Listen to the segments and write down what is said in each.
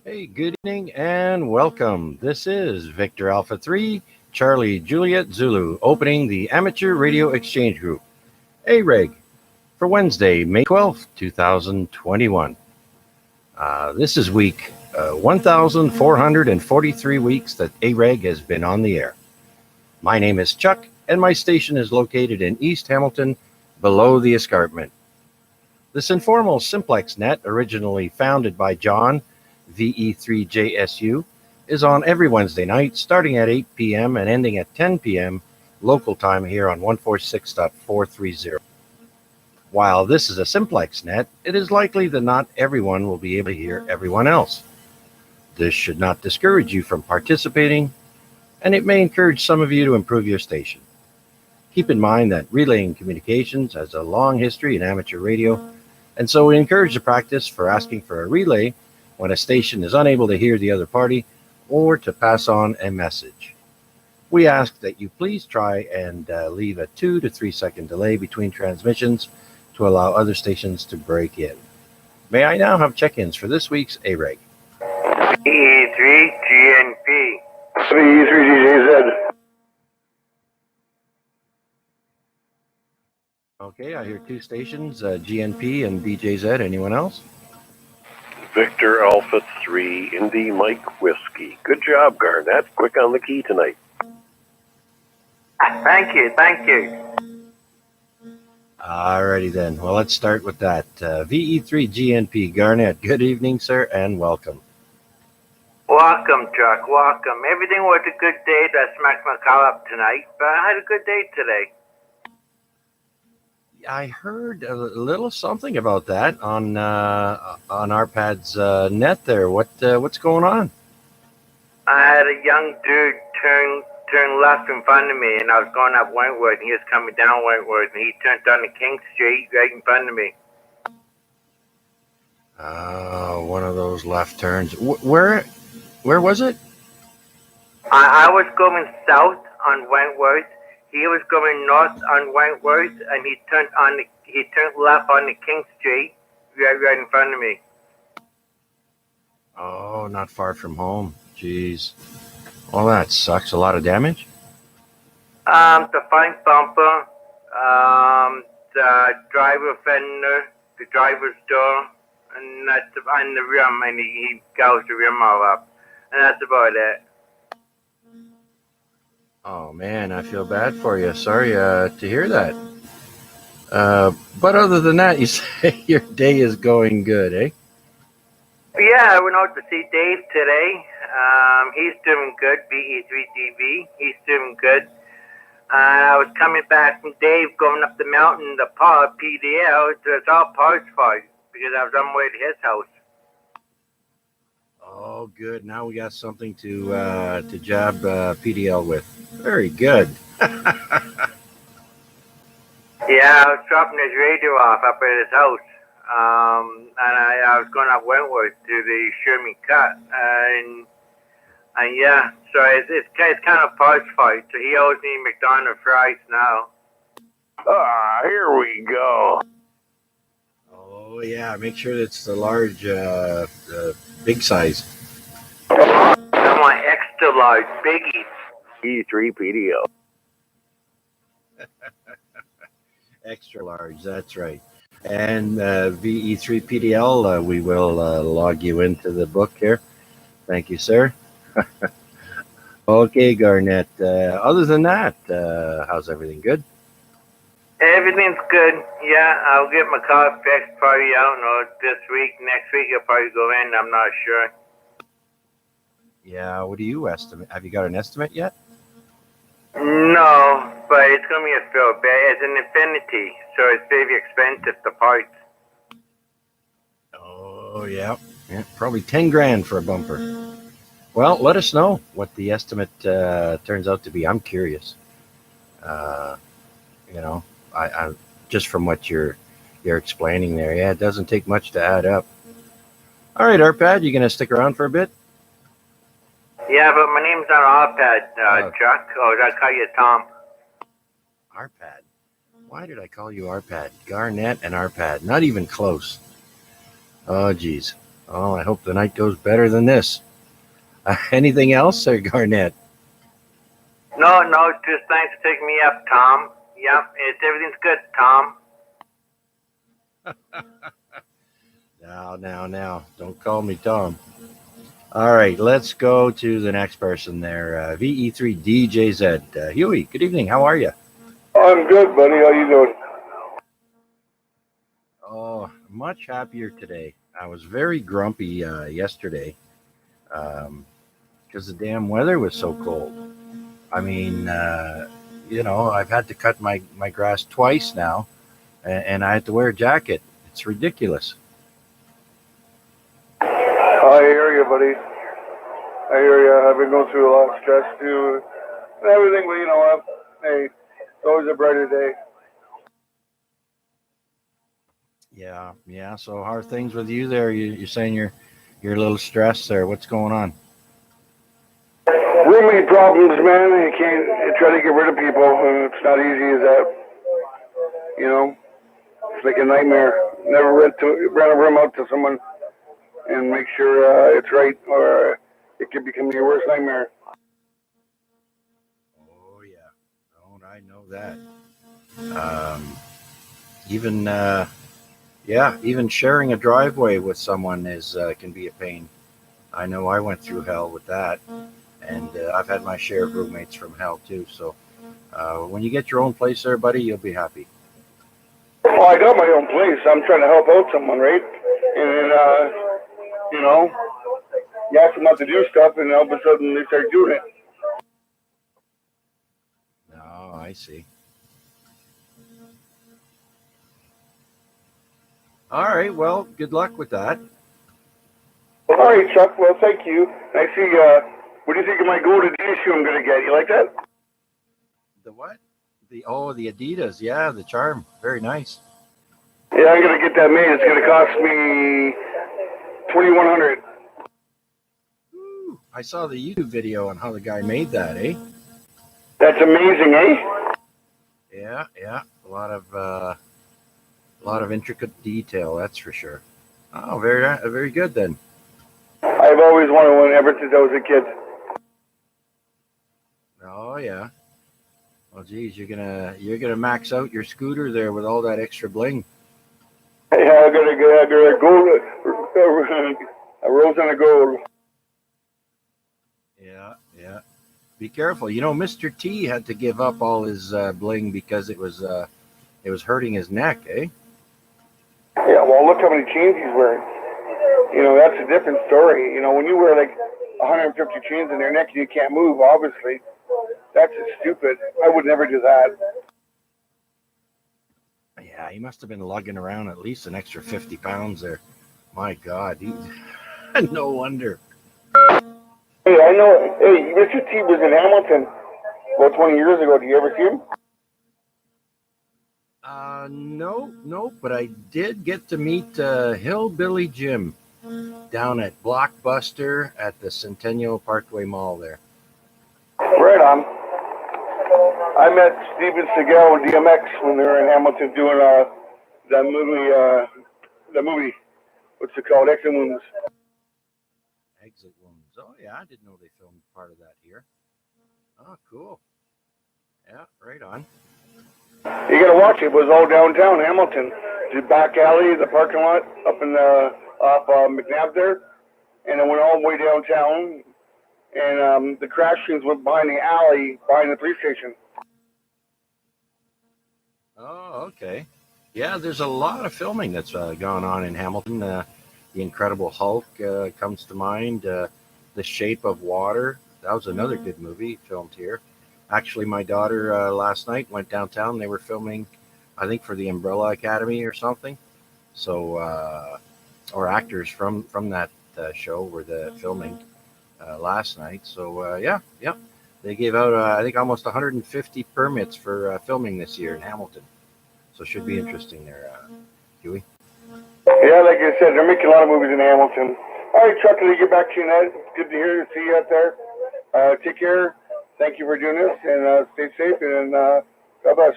Hey, good evening and welcome. This is Victor Alpha 3, Charlie Juliet Zulu, opening the Amateur Radio Exchange Group, AREG, for Wednesday, May 12th, 2021. This is week 1,443 weeks that AREG has been on the air. My name is Chuck, and my station is located in East Hamilton, below the escarpment. This informal simplex net, originally founded by John, VE3JSU, is on every Wednesday night, starting at 8 p.m. and ending at 10 p.m. local time here on 146.430. While this is a simplex net, it is likely that not everyone will be able to hear everyone else. This should not discourage you from participating, and it may encourage some of you to improve your station. Keep in mind that relaying communications has a long history in amateur radio, and so we encourage the practice for asking for a relay when a station is unable to hear the other party or to pass on a message. We ask that you please try and leave a 2 to 3 second delay between transmissions to allow other stations to break in. May I now have check-ins for this week's AREG? VE3GNP. VE3DJZ. Okay, I hear two stations, GNP and BJZ. Anyone else? Victor Alpha 3, Indy Mike Whiskey. Good job, Garnett. Quick on the key tonight. Thank you. Alrighty then. Well, let's start with that. VE3GNP, Garnett. Good evening, sir, and welcome. Welcome, Chuck. Welcome. Everything was a good day. I smacked my car up tonight, but I had a good day today. I heard a little something about that on ARPAD's net there. What's going on? I had a young dude turn left in front of me, and I was going up Wentworth, and he was coming down Wentworth, and he turned on the King Street right in front of me. One of those left turns. Where was it? I was going south on Wentworth. He was going north on Wentworth, and he turned left on the King Street, right in front of me. Oh, not far from home. Jeez. Well, that sucks. A lot of damage? The front bumper, the driver fender, the driver's door, and that's on the rim, and he gouged the rim all up, and that's about it. Oh, man, I feel bad for you. Sorry to hear that. But other than that, you say your day is going good, eh? Yeah, I went out to see Dave today. He's doing good, BE3DB. He's doing good. I was coming back from Dave going up the mountain, the PDL. It's all parts for because I was on my way to his house. Oh, good. Now we got something to jab PDL with. Very good. Yeah, I was dropping his radio off up at his house. And I was going up Wentworth to the Sherman Cut. And yeah, so it's kind of parts fight. So he owes me McDonald's fries now. Here we go. Oh, yeah. Make sure it's the large, big size. I want extra large, biggie. E3PDL. Extra large, that's right. And VE3PDL, we will log you into the book here. Thank you, sir. Okay, Garnett. Other than that, how's everything? Good? Everything's good. Yeah, I'll get my car fixed probably, I don't know, this week. Next week I'll probably go in. I'm not sure. Yeah, what do you estimate? Have you got an estimate yet? No, but it's going to be a fair bit. It's an Infinity, so it's very expensive, the parts. Oh, yeah. Probably 10 grand for a bumper. Well, let us know what the estimate turns out to be. I'm curious. I just from what you're explaining there. Yeah, it doesn't take much to add up. All right, ARPAD, you going to stick around for a bit? Yeah, but my name's not ARPAD, Chuck. Oh, did I call you Tom? ARPAD? Why did I call you ARPAD? Garnett and ARPAD. Not even close. Oh, geez. Oh, I hope the night goes better than this. Anything else, Sir Garnett? No, just thanks for taking me up, Tom. Yep, everything's good, Tom. Now. Don't call me Tom. All right, let's go to the next person there. VE3DJZ. Huey, good evening. How are you? I'm good, buddy. How you doing? Oh, much happier today. I was very grumpy yesterday because the damn weather was so cold. I mean, I've had to cut my grass twice now, and I had to wear a jacket. It's ridiculous. I hear you, buddy. I hear you. I've been going through a lot of stress too, and everything. But you know what? Hey, it's always a brighter day. Yeah. So how are things with you there? You're saying you're a little stressed there. What's going on? Roommate problems, man. You try to get rid of people, and it's not easy as that. You know, it's like a nightmare. Never rent a room out to someone and make sure it's right, or it could become your worst nightmare. Oh yeah, don't I know that? Even even sharing a driveway with someone is can be a pain. I know I went through hell with that, and I've had my share of roommates from hell too. So when you get your own place there, buddy, you'll be happy. Well, I got my own place. I'm trying to help out someone, right? And then, you know, you ask them not to do stuff, and all of a sudden they start doing it. Oh, I see. All right. Well, good luck with that. All right, Chuck. Well, thank you. I see. What do you think of my gold Adidas shoe I'm going to get? You like that? The what? The Adidas. Yeah, the charm. Very nice. Yeah, I'm going to get that made. It's going to cost me $2,100. Ooh, I saw the YouTube video on how the guy made that. Eh? That's amazing, eh? Yeah. A lot of intricate detail. That's for sure. Oh, very good then. I've always wanted one ever since I was a kid. Oh yeah. Well, geez, you're gonna max out your scooter there with all that extra bling. Yeah, I got a gold, a rose and a gold. Yeah. Be careful. You know, Mr. T had to give up all his bling because it was hurting his neck, eh? Yeah, well, look how many chains he's wearing. You know, that's a different story. You know, when you wear like 150 chains in your neck and you can't move, obviously, that's just stupid. I would never do that. Yeah, he must have been lugging around at least an extra 50 pounds there. My God, no wonder. Hey, I know. Hey, Mr. T was in Hamilton about 20 years ago. Did you ever see him? No, but I did get to meet Hillbilly Jim down at Blockbuster at the Centennial Parkway Mall there. Right on. I met Steven Seagal and DMX when they were in Hamilton doing that movie. What's it called? Exit Wounds. Exit Wounds. Oh yeah, I didn't know they filmed part of that here. Oh, cool. Yeah, right on. You gotta watch it. It was all downtown Hamilton. The back alley, the parking lot up in the off McNabb there, and it went all the way downtown. And the crash scenes went behind the alley, behind the police station. Oh, okay. Yeah, there's a lot of filming that's gone on in Hamilton. The Incredible Hulk comes to mind. The Shape of Water. That was another good movie filmed here. Actually, my daughter last night went downtown. They were filming, I think, for the Umbrella Academy or something. So, or actors from that show were the filming last night. So, yeah. They gave out, I think, almost 150 permits for filming this year in Hamilton. So it should be interesting there, Huey. Yeah, like I said, they're making a lot of movies in Hamilton. All right, Chuck, let me get back to you, Ned. Good to hear you, see you out there. Take care. Thank you for doing this, and stay safe, and God bless.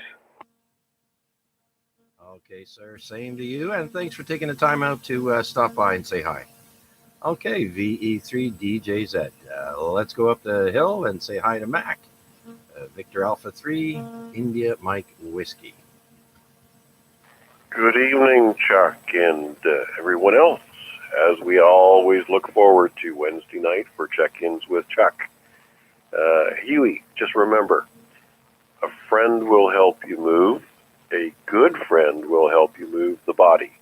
Okay, sir. Same to you, and thanks for taking the time out to stop by and say hi. Okay, VE3DJZ. Let's go up the hill and say hi to Mac. Victor Alpha 3, India Mike Whiskey. Good evening, Chuck, and everyone else, as we always look forward to Wednesday night for check-ins with Chuck. Huey, just remember, a friend will help you move. A good friend will help you move the body.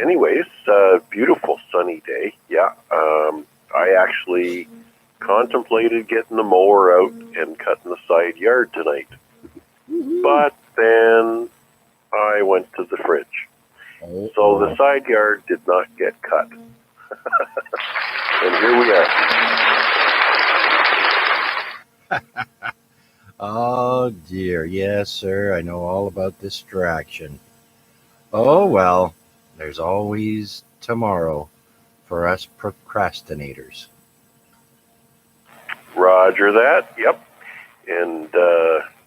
Anyways, beautiful sunny day. Yeah, I actually contemplated getting the mower out and cutting the side yard tonight. But then I went to the fridge. So the side yard did not get cut. And here we are. Oh dear, yes sir, I know all about distraction. Oh well, there's always tomorrow for us procrastinators. Roger that, yep. And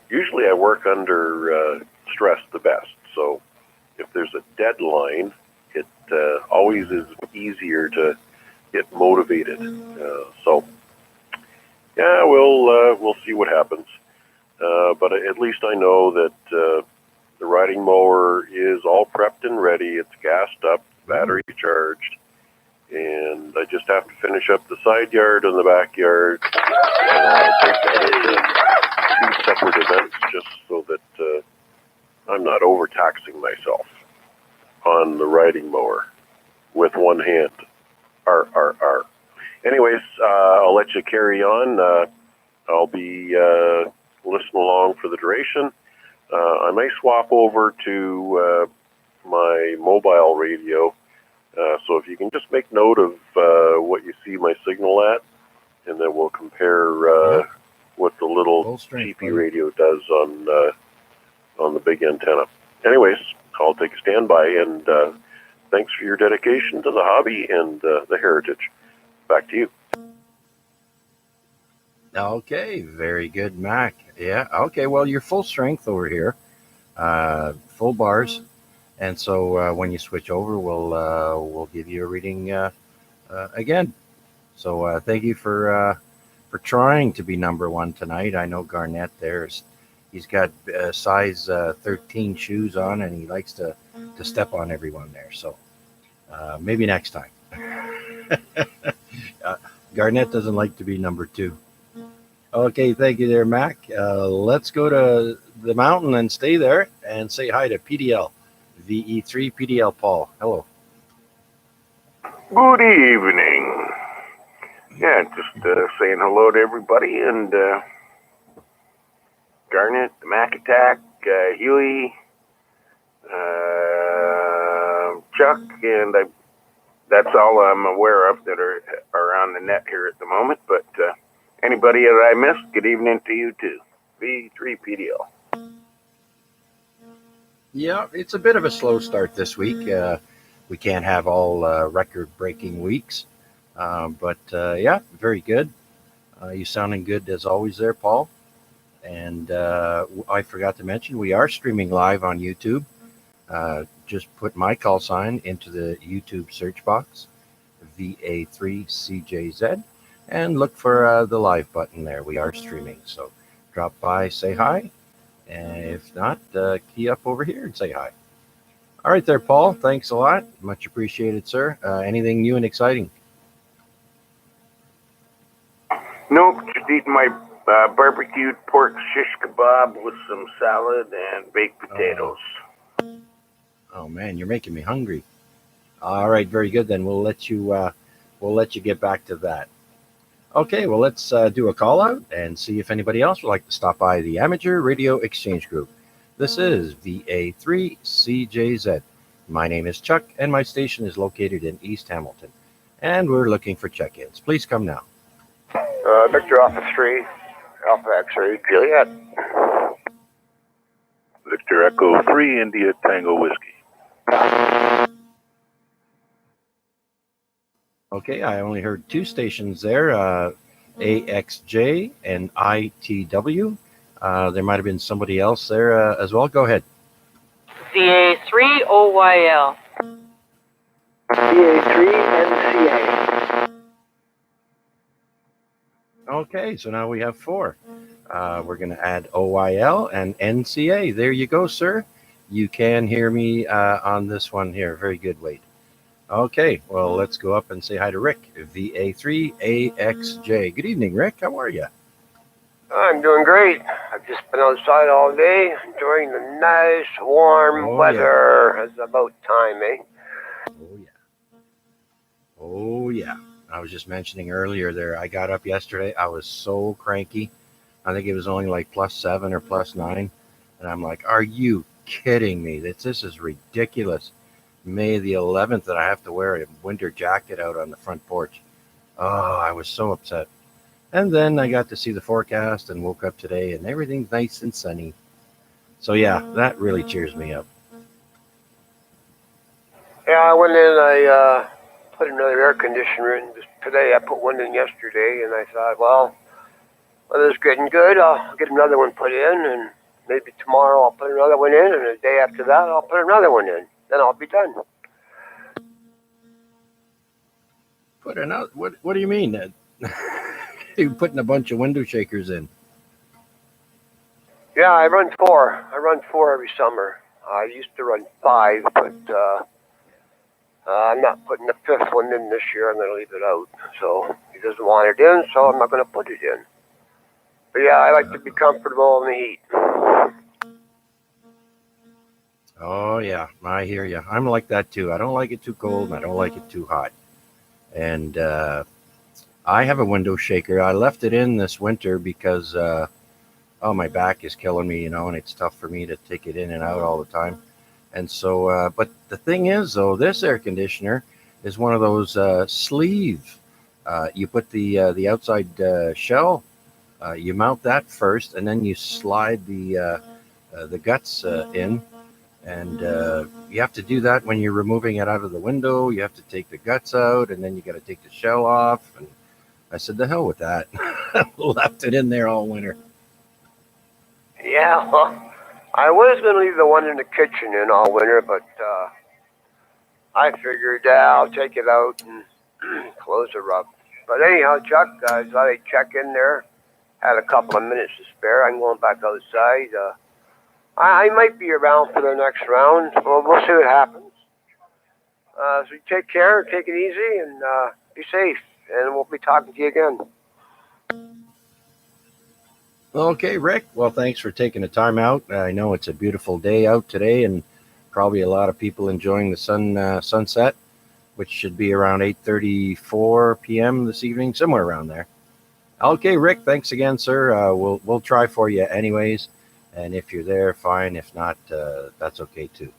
usually I work under stress the best. So if there's a deadline, it always is easier to get motivated. So yeah, we'll see what happens. But at least I know that the riding mower is all prepped and ready. It's gassed up, battery charged, and I just have to finish up the side yard and the backyard. Two separate events just so that I'm not overtaxing myself on the riding mower with one hand. R. Anyways, I'll let you carry on. I'll be listening along for the duration. I may swap over to my mobile radio. So if you can just make note of what you see my signal at, and then we'll compare what the little cheapy radio does on the big antenna. Anyways, I'll take a standby, and thanks for your dedication to the hobby and the heritage. Back to you. Okay, very good, Mac. Yeah, okay, well, you're full strength over here, full bars, and so when you switch over, we'll give you a reading again. So thank you for trying to be number one tonight. I know Garnett he's got size 13 shoes on, and he likes to step on everyone there. So maybe next time. Garnett doesn't like to be number two. Okay, thank you there, Mac. Let's go to the mountain and stay there and say hi to PDL, VE3 PDL Paul. Hello. Good evening. Yeah, just saying hello to everybody, and Garnet, the Mac Attack, Huey, Chuck, and that's all I'm aware of that are on the net here at the moment. But anybody that I missed, good evening to you too. V3PDL. Yeah, it's a bit of a slow start this week. We can't have all record-breaking weeks. But yeah, very good. You sounding good as always there, Paul. And I forgot to mention, we are streaming live on YouTube. Just put my call sign into the YouTube search box, VA3CJZ, and look for the live button there. We are streaming, so drop by, say hi, and if not, key up over here and say hi. All right there, Paul. Thanks a lot. Much appreciated, sir. Anything new and exciting? Nope, just eating my barbecued pork shish kebab with some salad and baked potatoes. Oh man, you're making me hungry. All right, very good. Then we'll let you get back to that. Okay, well let's do a call out and see if anybody else would like to stop by the Amateur Radio Exchange Group. This is VA3CJZ. My name is Chuck, and my station is located in East Hamilton, and we're looking for check-ins. Please come now. Victor Alpha 3, Alpha X-ray, Juliet. Victor Echo 3, India Tango Whiskey. Okay, I only heard two stations there, AXJ and ITW. There might have been somebody else there as well. Go ahead. CA3OYL. VA3 NCA. Okay, so now we have 4. We're going to add OYL and NCA. There you go, sir. You can hear me on this one here. Very good, Wade. Okay, well, let's go up and say hi to Rick, VA3AXJ. Good evening, Rick. How are you? I'm doing great. I've just been outside all day, enjoying the nice, warm weather. It's about time, eh? Oh, yeah. Oh, yeah. I was just mentioning earlier there, I got up yesterday. I was so cranky. I think it was only like +7 or +9. And I'm like, are you kidding me? This is ridiculous. May the 11th that I have to wear a winter jacket out on the front porch. Oh, I was so upset. And then I got to see the forecast and woke up today and everything's nice and sunny. So yeah, that really cheers me up. Yeah, I went in, I put another air conditioner in today. I put one in yesterday, and I thought, well, weather's getting good. I'll get another one put in, and maybe tomorrow I'll put another one in, and the day after that I'll put another one in. Then I'll be done. Put another? What do you mean? You're putting a bunch of window shakers in? Yeah, I run 4. I run 4 every summer. I used to run 5, but I'm not putting the 5th one in this year. I'm going to leave it out. So he doesn't want it in, so I'm not going to put it in. But yeah, I like to be comfortable in the heat. Oh yeah, I hear you. I'm like that too. I don't like it too cold, and I don't like it too hot. And I have a window shaker. I left it in this winter because my back is killing me, and it's tough for me to take it in and out all the time. And so, but the thing is, though, this air conditioner is one of those sleeve. You put the outside shell, you mount that first, and then you slide the guts in. And you have to do that when you're removing it out of the window. You have to take the guts out, and then you got to take the shell off. And I said, the hell with that. Left it in there all winter. Yeah, well, I was going to leave the one in the kitchen in all winter, but I figured I'll take it out and close it up. But anyhow, Chuck, I thought I'd check in there. Had a couple of minutes to spare. I'm going back outside. I might be around for the next round. Well, we'll see what happens. So you take care, take it easy, and be safe. And we'll be talking to you again. Okay, Rick. Well, thanks for taking the time out. I know it's a beautiful day out today, and probably a lot of people enjoying the sunset, which should be around 8:34 p.m. this evening, somewhere around there. Okay, Rick. Thanks again, sir. We'll try for you anyways. And if you're there, fine. If not, that's okay too.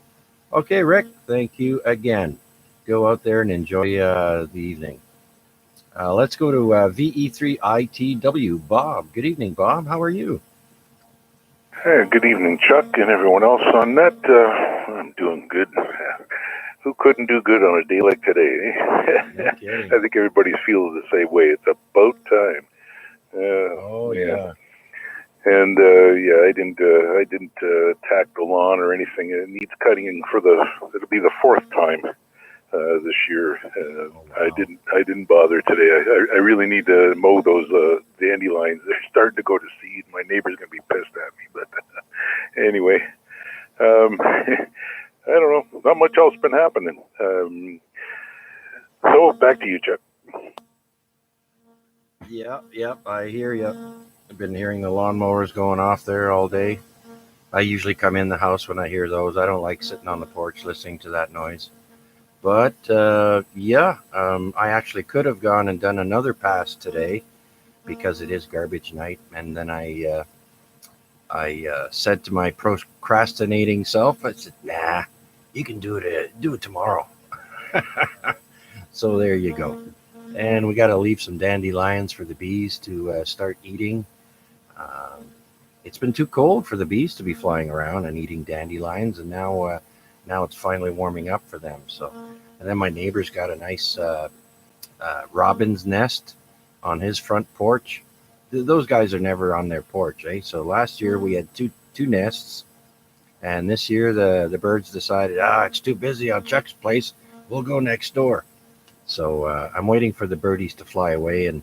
Okay, Rick, thank you again. Go out there and enjoy the evening. Let's go to VE3ITW. Bob. Good evening, Bob. How are you? Hey, good evening, Chuck, and everyone else on net. I'm doing good. Who couldn't do good on a day like today? Eh? I think everybody feels the same way. It's about time. Yeah. And I didn't tack the lawn or anything. It needs cutting it'll be the 4th time this year. Wow. I didn't bother today. I really need to mow those dandelions. They're starting to go to seed. My neighbor's gonna be pissed at me. But anyway, I don't know. Not much else been happening. So back to you, Chuck. Yep. I hear you. I've been hearing the lawnmowers going off there all day. I usually come in the house when I hear those. I don't like sitting on the porch listening to that noise. But I actually could have gone and done another pass today because it is garbage night. And then I said to my procrastinating self, I said, nah, you can do it tomorrow. So there you go. And we got to leave some dandelions for the bees to start eating. It's been too cold for the bees to be flying around and eating dandelions, and now it's finally warming up for them. So, and then my neighbor's got a nice robin's nest on his front porch. Those guys are never on their porch, eh? So last year we had two nests, and this year the birds decided, it's too busy on Chuck's place. we'll go next door. So I'm waiting for the birdies to fly away, and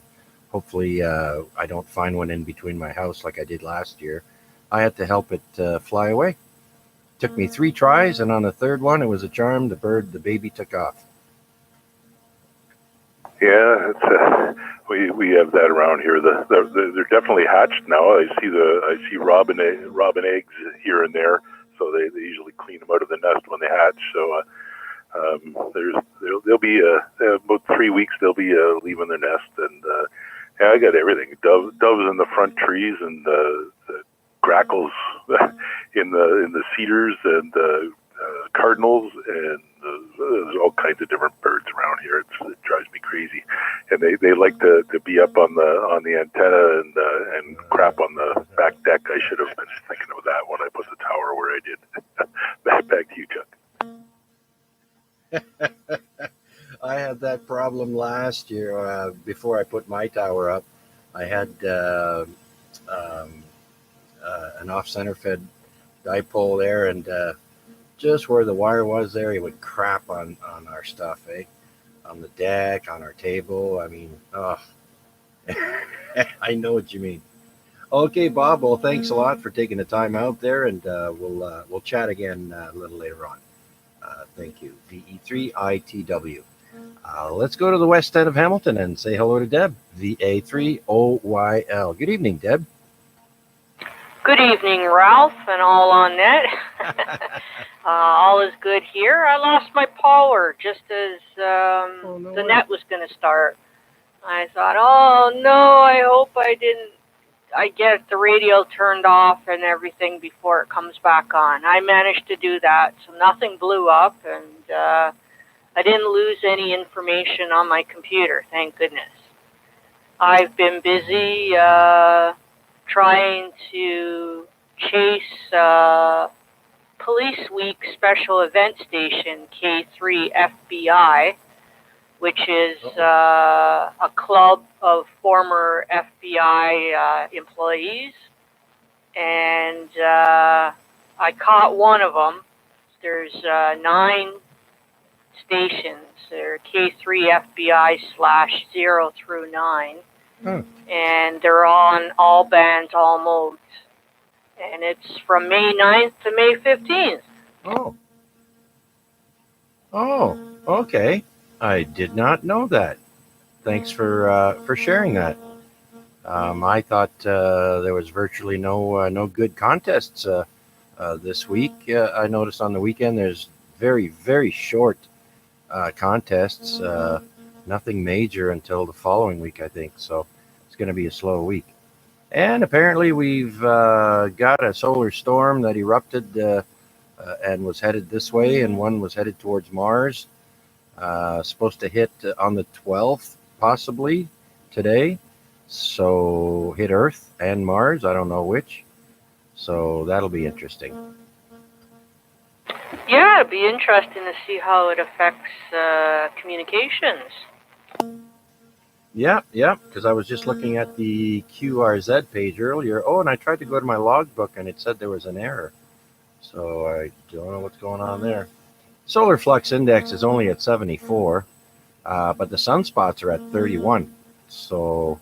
hopefully I don't find one in between my house like I did last year. I had to help it fly away. Took me 3 tries, and on the third one, it was a charm. The baby took off. Yeah, we have that around here. They're definitely hatched now. I see robin eggs here and there, so they usually clean them out of the nest when they hatch. So they'll be about 3 weeks. They'll be leaving their nest, and yeah, I got everything. Doves in the front trees, and the grackles in the cedars, and cardinals, and there's all kinds of different birds around here. It drives me crazy, and they like to be up on the antenna and crap on the back deck. I should have been thinking of that when I put the tower where I did. Back to you, Chuck. I had that problem last year. Before I put my tower up, I had um, an off-center fed dipole there, and just where the wire was there, he would crap on our stuff, on the deck, on our table. I mean, oh, I know what you mean. Okay, Bob. Well, thanks a lot for taking the time out there, and we'll chat again a little later on. Thank you. VE3ITW. Let's go to the west end of Hamilton and say hello to Deb. VA3OYL. Good evening, Deb. Good evening, Ralph, and all on net. All is good here. I lost my power just as the net was going to start. I thought, oh no, I hope I get the radio turned off and everything before it comes back on. I managed to do that, so nothing blew up, and I didn't lose any information on my computer, thank goodness. I've been busy trying to chase Police Week special event station K3 FBI, which is a club of former FBI employees. And I caught one of them. There's 9 stations. They're K3 FBI /0 through 9. And they're on all bands, all modes. And it's from May 9th to May 15th. Oh, okay. I did not know that. Thanks for sharing that. I thought there was virtually no good contests this week. I noticed on the weekend there's very, very short contests. Nothing major until the following week, I think. So it's going to be a slow week. And apparently we've got a solar storm that erupted and was headed this way, and one was headed towards Mars. Supposed to hit on the 12th, possibly today. So hit Earth and Mars. I don't know which. So that'll be interesting. Yeah, it'd be interesting to see how it affects communications. Yeah, because I was just looking at the QRZ page earlier. Oh, and I tried to go to my logbook, and it said there was an error. So I don't know what's going on there. Solar flux index is only at 74, but the sunspots are at 31. So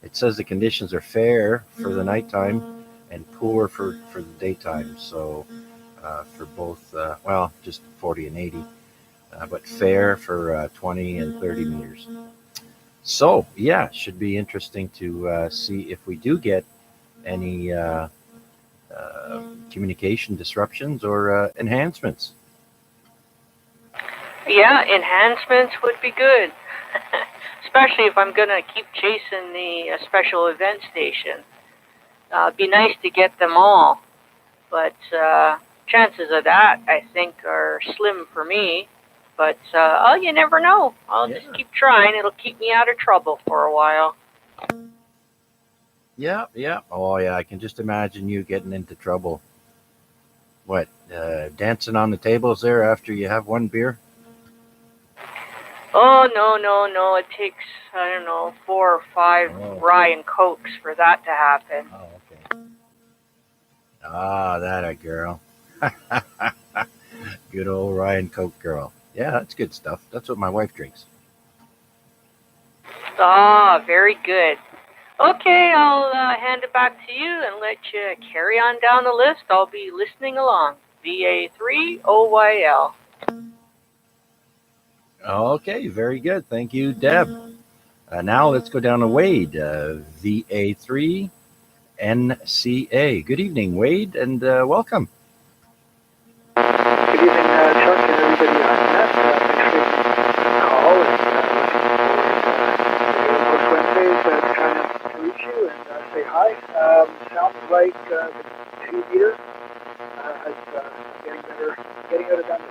it says the conditions are fair for the nighttime and poor for the daytime. So for both, just 40 and 80, but fair for 20 and 30 meters. So, yeah, should be interesting to see if we do get any communication disruptions or enhancements. Yeah, enhancements would be good, especially if I'm going to keep chasing the special event station. It'd be nice to get them all, but chances of that, I think, are slim for me. But, you never know. I'll just keep trying. It'll keep me out of trouble for a while. Yeah. Oh, yeah, I can just imagine you getting into trouble. What, dancing on the tables there after you have one beer? Oh, no. It takes, 4 or 5 rye and cokes for that to happen. Oh, okay. Ah, that a girl. Good old rye and coke girl. Yeah, that's good stuff. That's what my wife drinks. Ah, very good. Okay, I'll hand it back to you and let you carry on down the list. I'll be listening along. VA3OYL. Okay, very good. Thank you, Deb. Now let's go down to Wade, VA3NCA. Good evening, Wade, and welcome. Good evening, Chuck, and everybody on net. Thanks for the call, and most Wednesdays trying to reach you and say hi. Sounds like the 2-meter is getting better, getting out of done.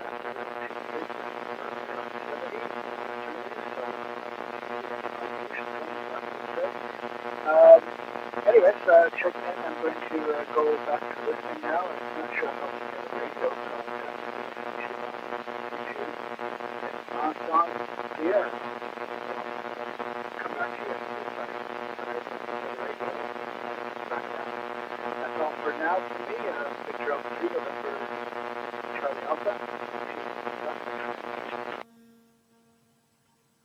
Anyways, checking in. I'm going to go back to listening now. I'm not sure how to get the radio, so on the air. Come back to you. That's all for now for me. Victor Alpha 3, November Charlie Alpha.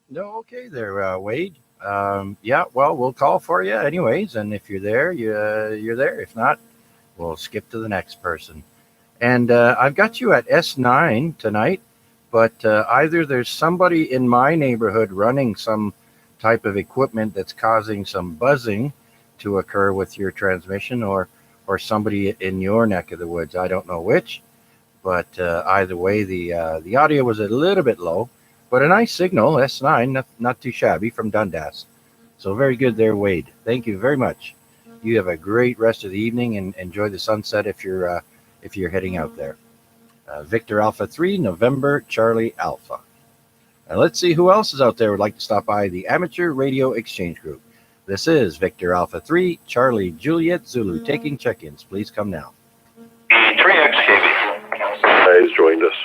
No, okay there, Wade. Yeah, well, we'll call for you anyways, and if you're there, you're there. If not, we'll skip to the next person. And I've got you at S9 tonight, but either there's somebody in my neighborhood running some type of equipment that's causing some buzzing to occur with your transmission, or somebody in your neck of the woods. I don't know which, but either way, the audio was a little bit low, but a nice signal. S9, not too shabby, from Dundas. So very good there, Wade. Thank you very much. You have a great rest of the evening and enjoy the sunset if you're heading out there. Victor Alpha 3, November Charlie Alpha. And let's see who else is out there would like to stop by the Amateur Radio Exchange Group. This is Victor Alpha 3, Charlie Juliet Zulu taking check-ins. Please come now. E3XKV. Guys joined us.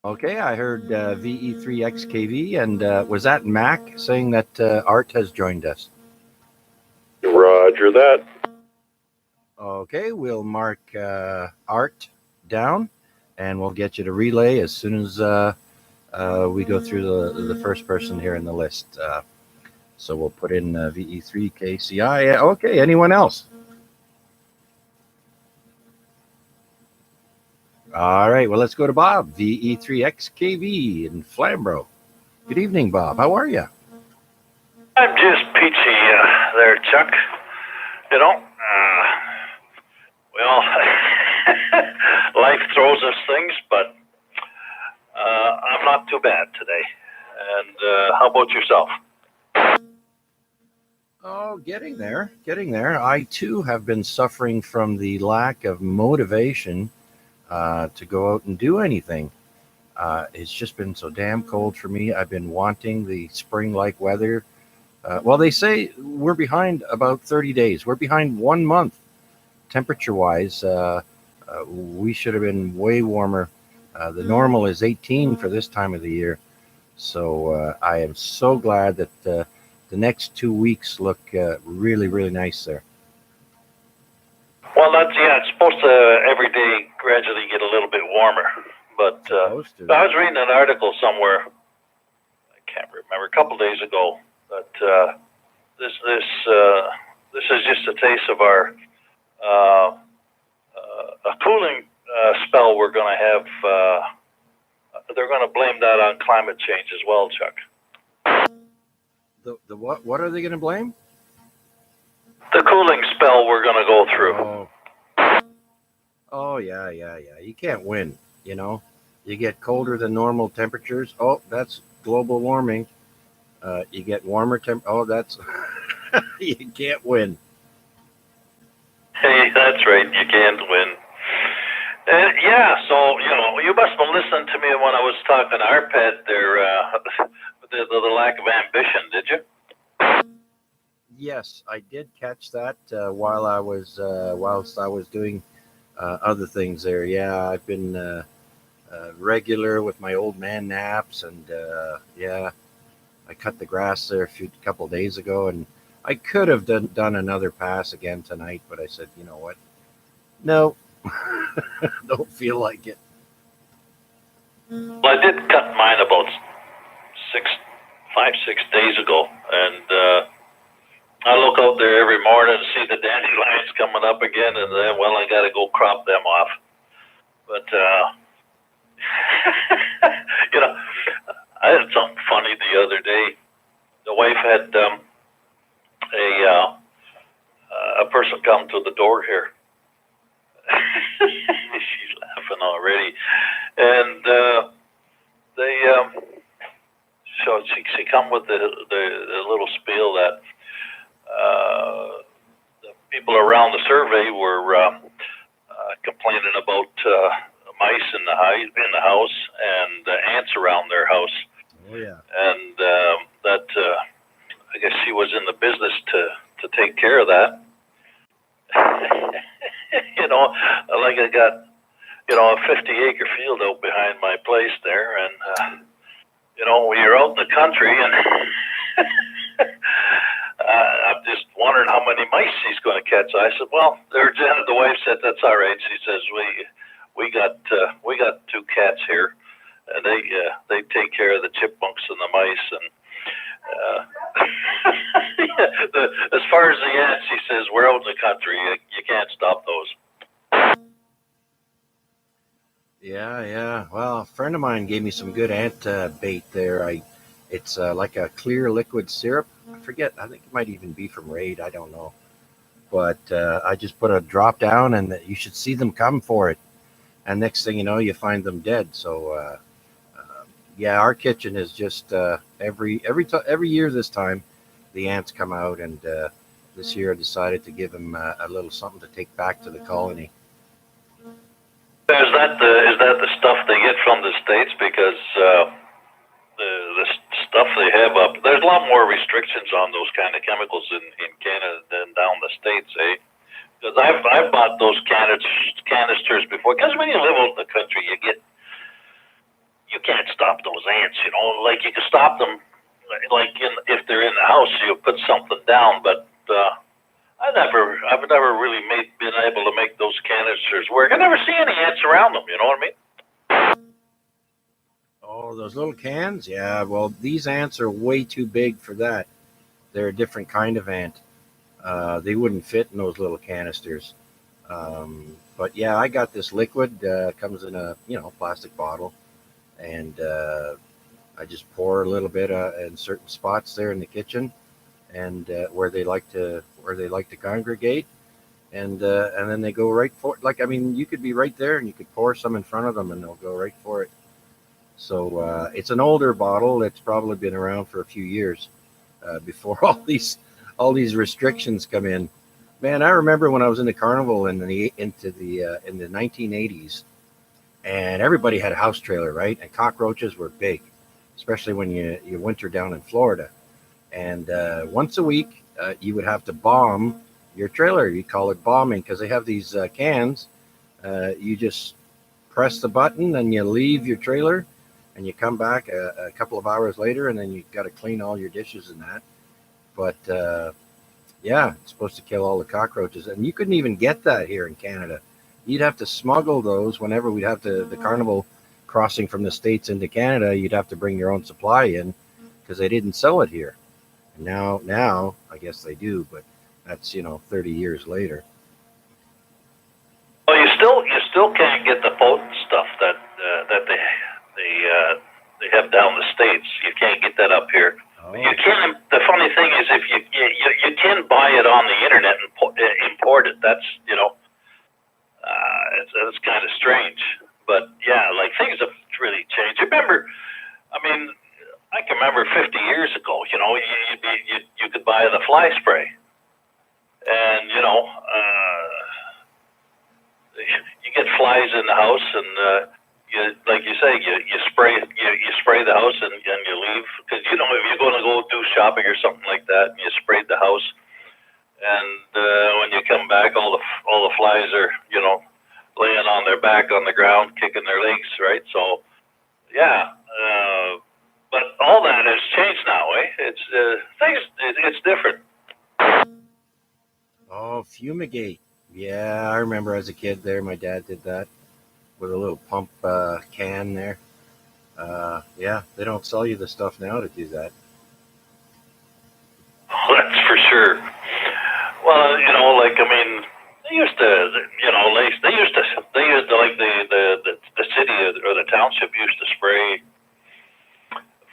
Okay, I heard VE3XKV, and was that Mac saying that Art has joined us? Roger that. Okay, we'll mark Art down, and we'll get you to relay as soon as we go through the first person here in the list. So we'll put in VE3KCI. Okay, anyone else? All right, well, let's go to Bob, VE3XKV in Flamborough. Good evening, Bob. How are you? I'm just peachy there, Chuck. You know, well, life throws us things, but I'm not too bad today. And how about yourself? Oh, getting there. I, too, have been suffering from the lack of motivation to go out and do anything. It's just been so damn cold for me. I've been wanting the spring-like weather. Well, they say we're behind about 30 days. We're behind 1 month, temperature-wise. We should have been way warmer. The normal is 18 for this time of the year. So I am so glad that the next 2 weeks look really, really nice there. Well, it's supposed to every day gradually get a little bit warmer. But I was reading an article somewhere, I can't remember, a couple days ago, that this is just a taste of our a cooling spell we're going to have. They're going to blame that on climate change as well, Chuck. The what? What are they going to blame? The cooling spell we're going to go through. Oh, yeah. You can't win, you know. You get colder than normal temperatures. Oh, that's global warming. You get warmer oh, that's... you can't win. Hey, that's right. You can't win. So, you must have listened to me when I was talking to Arpad there, the lack of ambition, did you? Yes, I did catch that whilst I was doing other things there. Yeah, I've been regular with my old man naps, and I cut the grass there a couple days ago, and I could have done another pass again tonight, but I said, you know what? No, don't feel like it. Well, I did cut mine about 6 days ago, and I look out there every morning and see the dandelions coming up again, and then, well, I got to go crop them off. But you know, I had something funny the other day. The wife had a person come to the door here. She's laughing already, and they so she come with the little spiel that the people around the survey were complaining about mice in the house and ants around their house. Oh yeah. And that I guess she was in the business to take care of that. You know, like I got, a 50-acre field out behind my place there, and you're out in the country, and I'm just wondering how many mice she's going to catch. I said, well, the wife said that's all right. She says we got 2 cats here, and they take care of the chipmunks and the mice, and as far as the ants, she says we're out in the country. You can't stop those. Yeah. Well, a friend of mine gave me some good ant bait there. It's like a clear liquid syrup. I forget. I think it might even be from Raid. I don't know. But I just put a drop down, and you should see them come for it. And next thing you know, you find them dead. So yeah, our kitchen is just every year this time, the ants come out, and this year I decided to give them a little something to take back to the colony. Is that the stuff they get from the States? Because the stuff they have up, there's a lot more restrictions on those kind of chemicals in Canada than down the States, eh? Because I've bought those canisters before. Because when you live out in the country, you can't stop those ants. Like you can stop them, like if they're in the house, you put something down. But I've never really been able to make those canisters work. I never see any ants around them. You know what I mean? Oh, those little cans? Yeah. Well, these ants are way too big for that. They're a different kind of ant. They wouldn't fit in those little canisters. But yeah, I got this liquid. Comes in a plastic bottle, and I just pour a little bit in certain spots there in the kitchen, and where they like to congregate, and then they go right for it. You could be right there, and you could pour some in front of them, and they'll go right for it. So it's an older bottle. It's probably been around for a few years before all these restrictions come in. Man, I remember when I was in the carnival in the 1980s, and everybody had a house trailer, right? And cockroaches were big, especially when you winter down in Florida. And once a week, you would have to bomb your trailer. You call it bombing because they have these cans. You just press the button and you leave your trailer, and you come back a couple of hours later, and then you got to clean all your dishes and that. But yeah, it's supposed to kill all the cockroaches, and you couldn't even get that here in Canada. You'd have to smuggle those whenever we'd have the carnival crossing from the States into Canada. You'd have to bring your own supply in because they didn't sell it here. And now I guess they do, but that's 30 years later. Well, you still can't get the potent stuff that they have down the States. You can't get that up here. Oh. You can. The funny thing is, if you can buy it on the internet and import it. That's it's kind of strange. But yeah, like things have really changed. Remember, I can remember 50 years ago. You could buy the fly spray, and you get flies in the house, and like you say, you spray the house and you leave, because if you're going to go do shopping or something like that, and you sprayed the house, and when you come back, all the flies are laying on their back on the ground, kicking their legs, right? So yeah, but all that has changed now, eh? It's different. Oh, fumigate. Yeah, I remember as a kid there, my dad did that with a little pump can there. Yeah, they don't sell you the stuff now to do that. That's for sure. Well, like I mean, they used to, they used to like the city or the township used to spray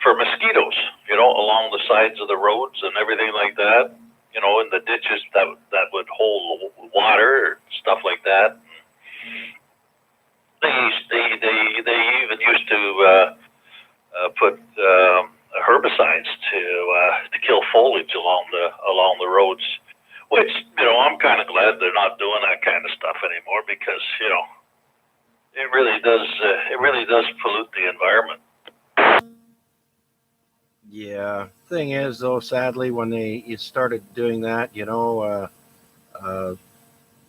for mosquitoes, along the sides of the roads and everything like that. In the ditches that would hold water or stuff like that. They even used to put herbicides to kill foliage along the roads. Which I'm kind of glad they're not doing that kind of stuff anymore because it really does pollute the environment. Yeah. Thing is, though, sadly, when they started doing that,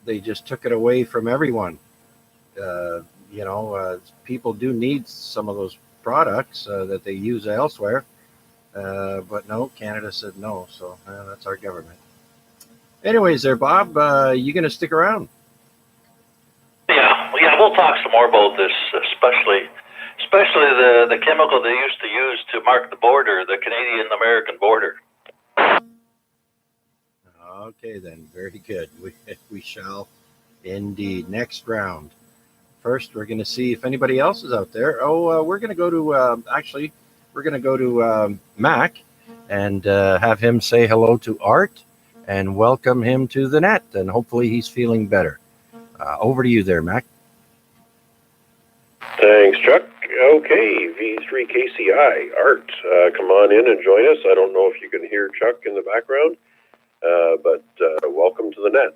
they just took it away from everyone. People do need some of those products that they use elsewhere, but no, Canada said no, so that's our government. Anyways, there, Bob, you gonna stick around? Yeah, we'll talk some more about this, especially the chemical they used to use to mark the border, the Canadian-American border. Okay, then, very good. We shall indeed. Next round. First, we're going to see if anybody else is out there. We're going to go to Mac and have him say hello to Art and welcome him to the net. And hopefully he's feeling better. Over to you there, Mac. Thanks, Chuck. Okay, V3KCI. Art, come on in and join us. I don't know if you can hear Chuck in the background, but welcome to the net.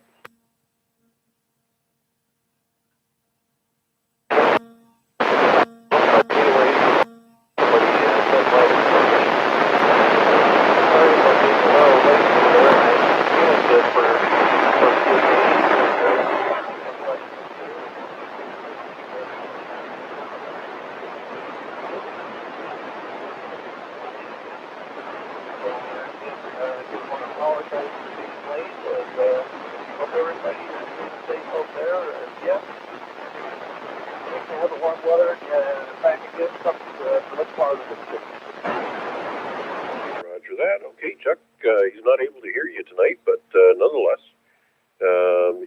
Roger that. Okay, Chuck, he's not able to hear you tonight, but nonetheless,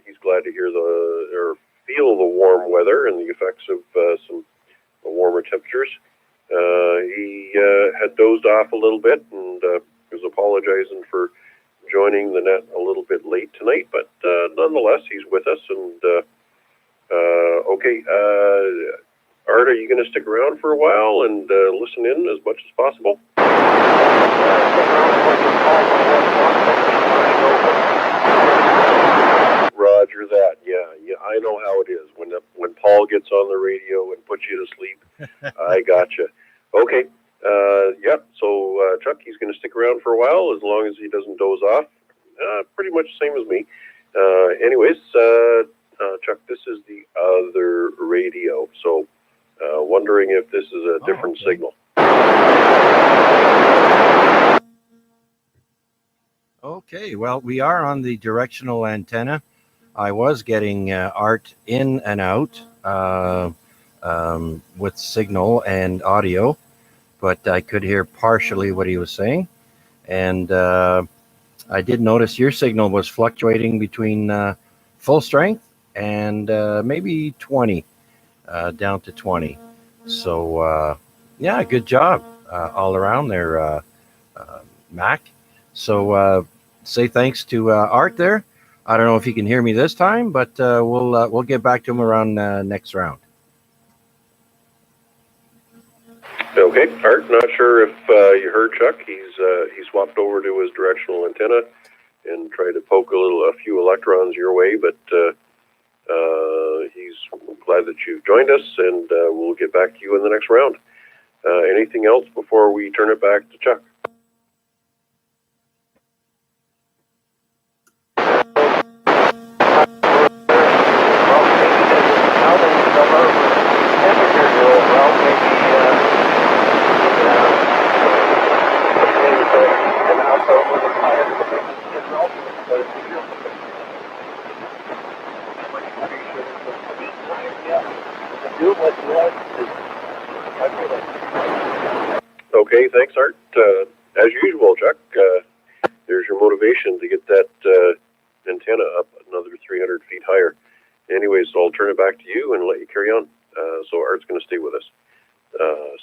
he's glad to hear or feel the warm weather and the effects of some warmer temperatures. He had dozed off a little bit and was apologizing for joining the net a little bit late tonight, but nonetheless, he's with us. And okay, Art, are you going to stick around for a while and listen in as much as possible? Roger that. Yeah, I know how it is when Paul gets on the radio and puts you to sleep. I gotcha. Okay. So Chuck, he's going to stick around for a while as long as he doesn't doze off. Pretty much the same as me. Anyways, Chuck, this is the other radio. So wondering if this is a different signal. Okay, well, we are on the directional antenna. I was getting Art in and out with signal and audio, but I could hear partially what he was saying. And I did notice your signal was fluctuating between full strength and maybe 20, down to 20. So, yeah, good job all around there, Mac. So say thanks to Art there. I don't know if he can hear me this time, but we'll get back to him around next round. Okay, Art, not sure if you heard Chuck. He swapped over to his directional antenna and tried to poke a few electrons your way, but he's glad that you've joined us, and we'll get back to you in the next round. Anything else before we turn it back to Chuck? Do what you want to do. I feel like Okay, thanks, Art. As usual, Chuck, there's your motivation to get that antenna up another 300 feet higher. Anyways, so I'll turn it back to you and let you carry on. So Art's going to stay with us.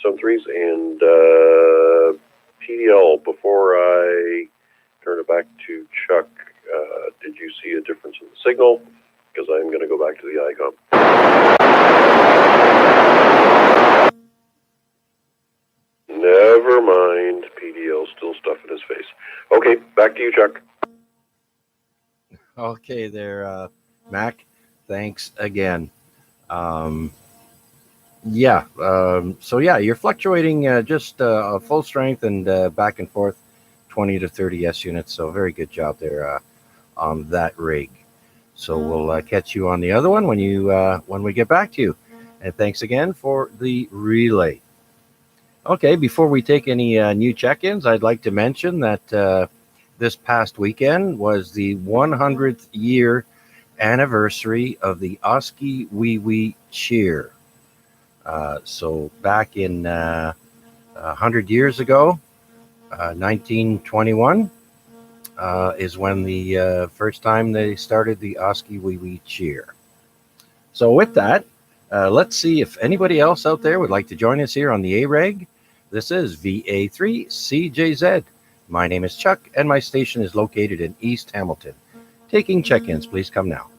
Some threes and PDL. Before I turn it back to Chuck, did you see a difference in the signal? Because I'm going to go back to the ICOM. Never mind. PDL still stuffing his face. Okay, back to you, Chuck. Okay, there, Mac. Thanks again. So yeah, you're fluctuating just full strength and back and forth, 20 to 30 S units. So very good job there on that rig. So we'll catch you on the other one when we get back to you. And thanks again for the relay. Okay, before we take any new check-ins, I'd like to mention that this past weekend was the 100th year anniversary of the Oski Wee Wee Cheer. So back in 100 years ago, 1921, is when the first time they started the Oski Wee Wee Cheer. So with that, let's see if anybody else out there would like to join us here on the AREG. This is VA3CJZ. My name is Chuck, and my station is located in East Hamilton. Taking check-ins, please come now.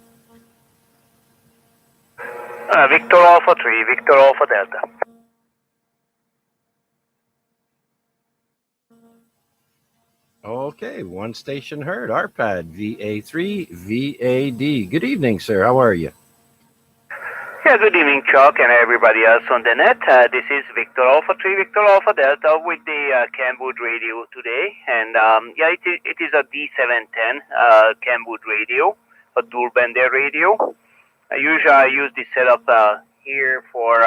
Victor Alpha 3, Victor Alpha Delta. Okay, one station heard. RPAD VA3VAD. Good evening, sir. How are you? Yeah, good evening, Chuck, and everybody else on the net. This is Victor Alpha 3, Victor Alpha Delta with the Camwood radio today. And it is a D710 Camwood radio, a dual band-air radio. Usually I use this setup here for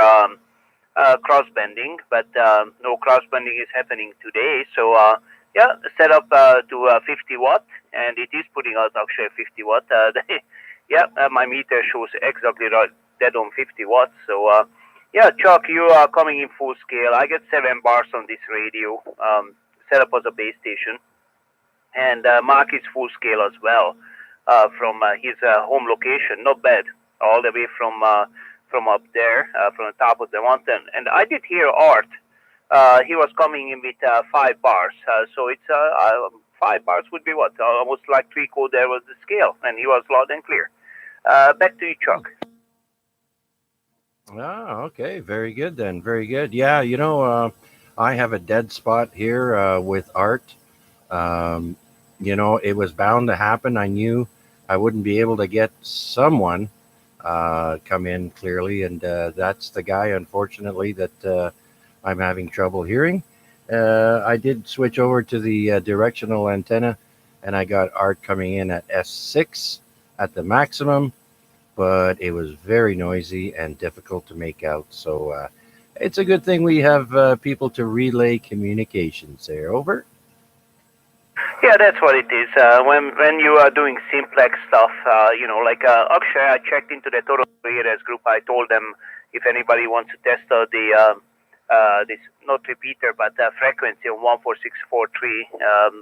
cross-bending, but no cross-bending is happening today. So set up to 50 watt, and it is putting out actually 50 watt. My meter shows exactly right, dead on 50 watts. So Chuck, you are coming in full scale. I get 7 bars on this radio, set up as a base station, and Mark is full scale as well from his home location. Not bad, all the way from up there, from the top of the mountain. And I did hear Art. He was coming in with 5 bars. So it's 5 bars would be what? Almost like 3/4 there was the scale, and he was loud and clear. Back to you, Chuck. Okay. Very good then. Very good. Yeah, I have a dead spot here with Art. It was bound to happen. I knew I wouldn't be able to get someone come in clearly, and that's the guy, unfortunately, that I'm having trouble hearing. I did switch over to the directional antenna, and I got Art coming in at S6 at the maximum, but it was very noisy and difficult to make out. So it's a good thing we have people to relay communications there. Over. Yeah, that's what it is. When you are doing simplex stuff, like Akshay, I checked into the Total AREG group. I told them if anybody wants to test out the this not repeater but frequency of 14643.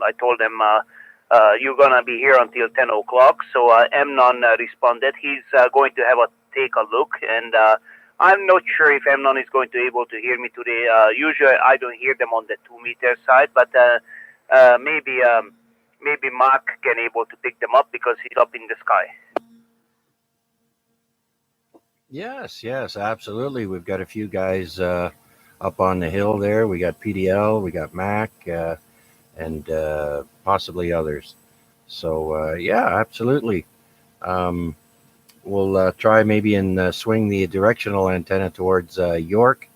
I told them you're gonna be here until 10 o'clock. So Amnon responded. He's going to have a take a look, and I'm not sure if Amnon is going to be able to hear me today. Usually I don't hear them on the 2-meter side, but maybe Mark can able to pick them up because he's up in the sky. Yes, absolutely. We've got a few guys up on the hill there. We got PDL, we got Mac, and possibly others. So absolutely. We'll try maybe and swing the directional antenna towards York,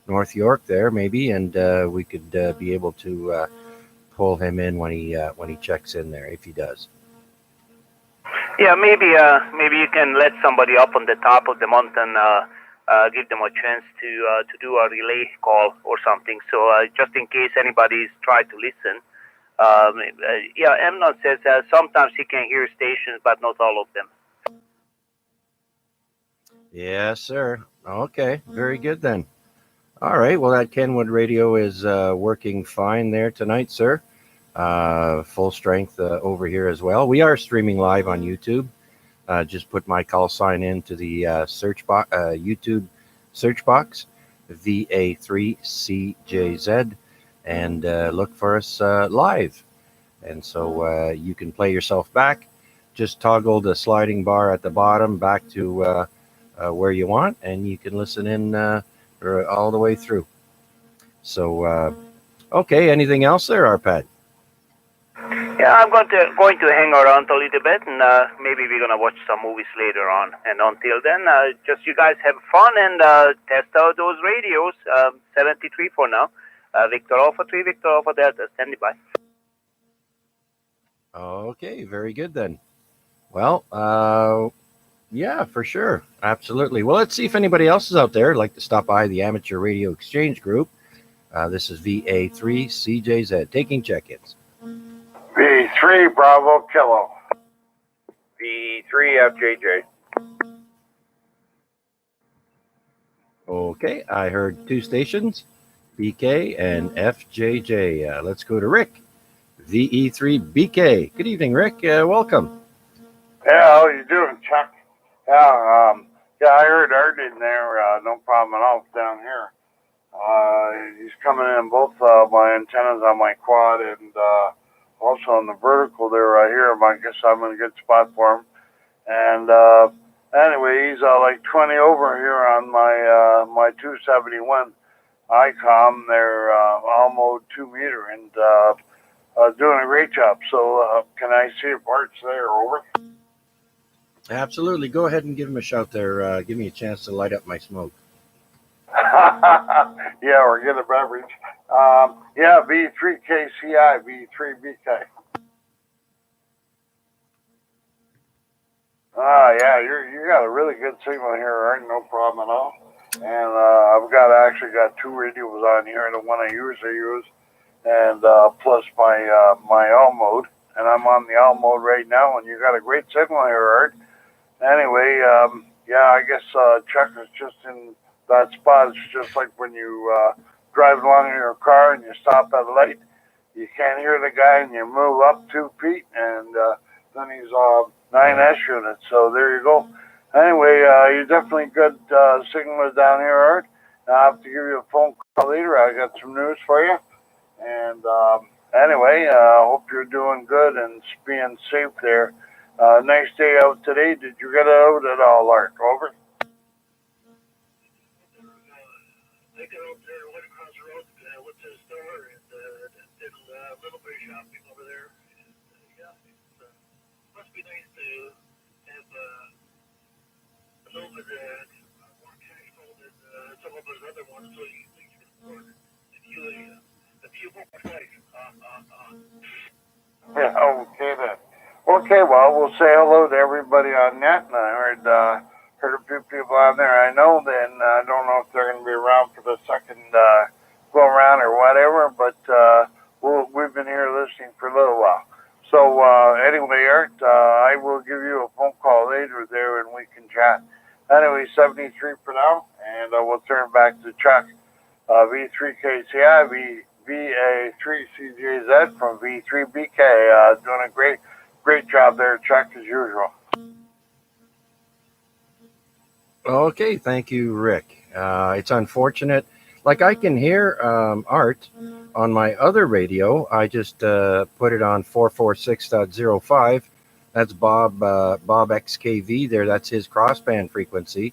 North York there maybe, and we could be able to pull him in when he checks in there, if he does. Yeah, maybe you can let somebody up on the top of the mountain, give them a chance to do a relay call or something. So just in case anybody's tried to listen. Amnon says sometimes he can hear stations, but not all of them. Yes, sir. Okay, very good then. All right. Well, that Kenwood radio is working fine there tonight, sir. Full strength over here as well. We are streaming live on YouTube. Just put my call sign into the search box, YouTube search box, VA3CJZ, and look for us live. And so you can play yourself back. Just toggle the sliding bar at the bottom back to where you want, and you can listen in all the way through. So, okay, anything else there, Arpad? Yeah, I'm going to hang around a little bit, and maybe we're gonna watch some movies later on. And until then, just you guys have fun and test out those radios. 73 for now. Victor Alpha 3, Victor Alpha Delta, standing by. Okay, very good then. Well, yeah, for sure, absolutely. Well, let's see if anybody else is out there. I'd like to stop by the Amateur Radio Exchange Group. This is VA3CJZ taking check-ins. V3 Bravo Kilo. V3 FJJ. Okay, I heard two stations, BK and FJJ. Let's go to Rick, VE3BK. Good evening, Rick. Welcome. Yeah, how you doing, Chuck? Yeah, I heard Art in there. No problem at all down here. He's coming in both my antennas on my quad and also on the vertical there right here. I guess I'm in a good spot for him. And anyway, he's like 20 over here on my 271 ICOM. They're all mode 2 meter and doing a great job. So can I see if Art's there? Over. Absolutely. Go ahead and give him a shout there. Give me a chance to light up my smoke. Yeah, or get a beverage. Yeah, V3KCI, V3BK. Yeah, you got a really good signal here, Art. No problem at all. And I've actually got two radios on here. The one I usually use, and plus my all mode. And I'm on the all mode right now. And you got a great signal here, Art. Anyway, yeah, I guess Chuck is just in that spot. It's just like when you drive along in your car and you stop at a light. You can't hear the guy and you move up 2 feet, and then he's 9S units. So there you go. Anyway, you're definitely good signaler down here, Art. I'll have to give you a phone call later. I got some news for you. And anyway, hope you're doing good and being safe there. Nice day out today. Did you get out at all, Art? Over. I got out there, went across the road, went to the store, and did a little bit of shopping over there. And, yeah, it must be nice to have a little bit more cash flow than some of those other ones, so you can afford a few more nights. Yeah, okay then. Okay, well, we'll say hello to everybody on net, and I heard a few people on there I know. Then I don't know if they're going to be around for the second go around or whatever, but we've been here listening for a little while. So anyway, Art, I will give you a phone call later there, and we can chat. Anyway, 73 for now, and we'll turn back to Chuck. V3KCI, VA3CJZ from V3BK. Doing a great job there, Chuck, as usual. Okay, thank you, Rick. It's unfortunate. Like I can hear Art on my other radio. I just put it on 446.05. That's Bob XKV there. That's his crossband frequency.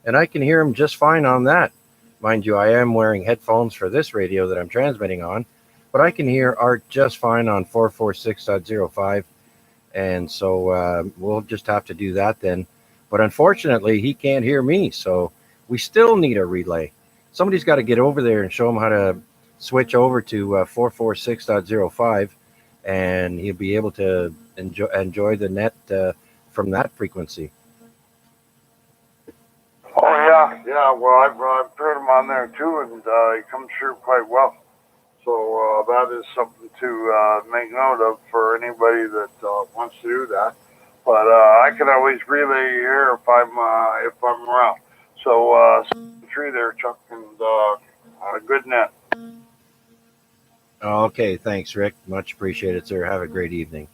And I can hear him just fine on that. Mind you, I am wearing headphones for this radio that I'm transmitting on, but I can hear Art just fine on 446.05. And so we'll just have to do that then. But unfortunately, he can't hear me, so we still need a relay. Somebody's got to get over there and show him how to switch over to 446.05, and he'll be able to enjoy the net from that frequency. Oh, yeah. Well, I've heard him on there, too, and he comes through quite well. So that is something to make note of for anybody that wants to do that. But I can always relay here if I'm around. So 3 there, Chuck, and a good net. Okay, thanks, Rick. Much appreciated, sir. Have a great evening.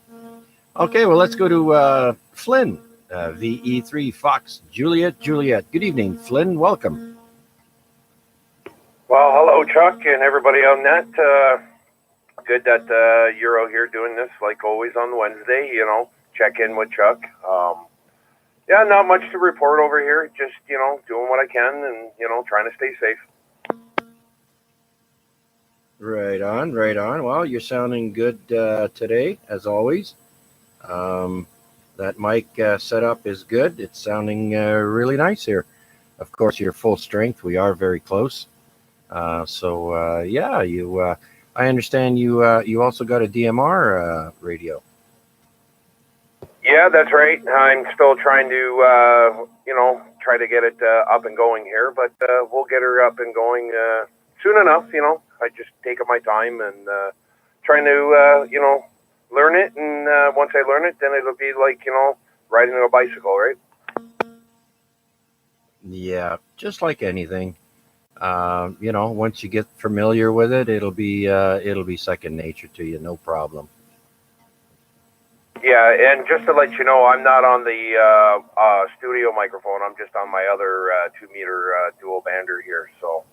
Okay, well, let's go to Flynn, VE3 Fox Juliet Juliet. Good evening, Flynn. Welcome. Well, hello, Chuck, and everybody on net. Good that you're out here doing this, like always on Wednesday. You know, check in with Chuck. Yeah, not much to report over here. Just doing what I can, and trying to stay safe. Right on, right on. Well, you're sounding good today, as always. That mic setup is good. It's sounding really nice here. Of course, you're full strength. We are very close. Yeah, you. I understand you. You also got a DMR radio. Yeah, that's right. I'm still trying to, try to get it up and going here, but we'll get her up and going soon enough. I just take my time and trying to, learn it. And once I learn it, then it'll be like, riding a bicycle, right? Yeah, just like anything. Once you get familiar with it, it'll be second nature to you. No problem. Yeah, and just to let you know, I'm not on the studio microphone. I'm just on my other 2-meter dual bander here. So,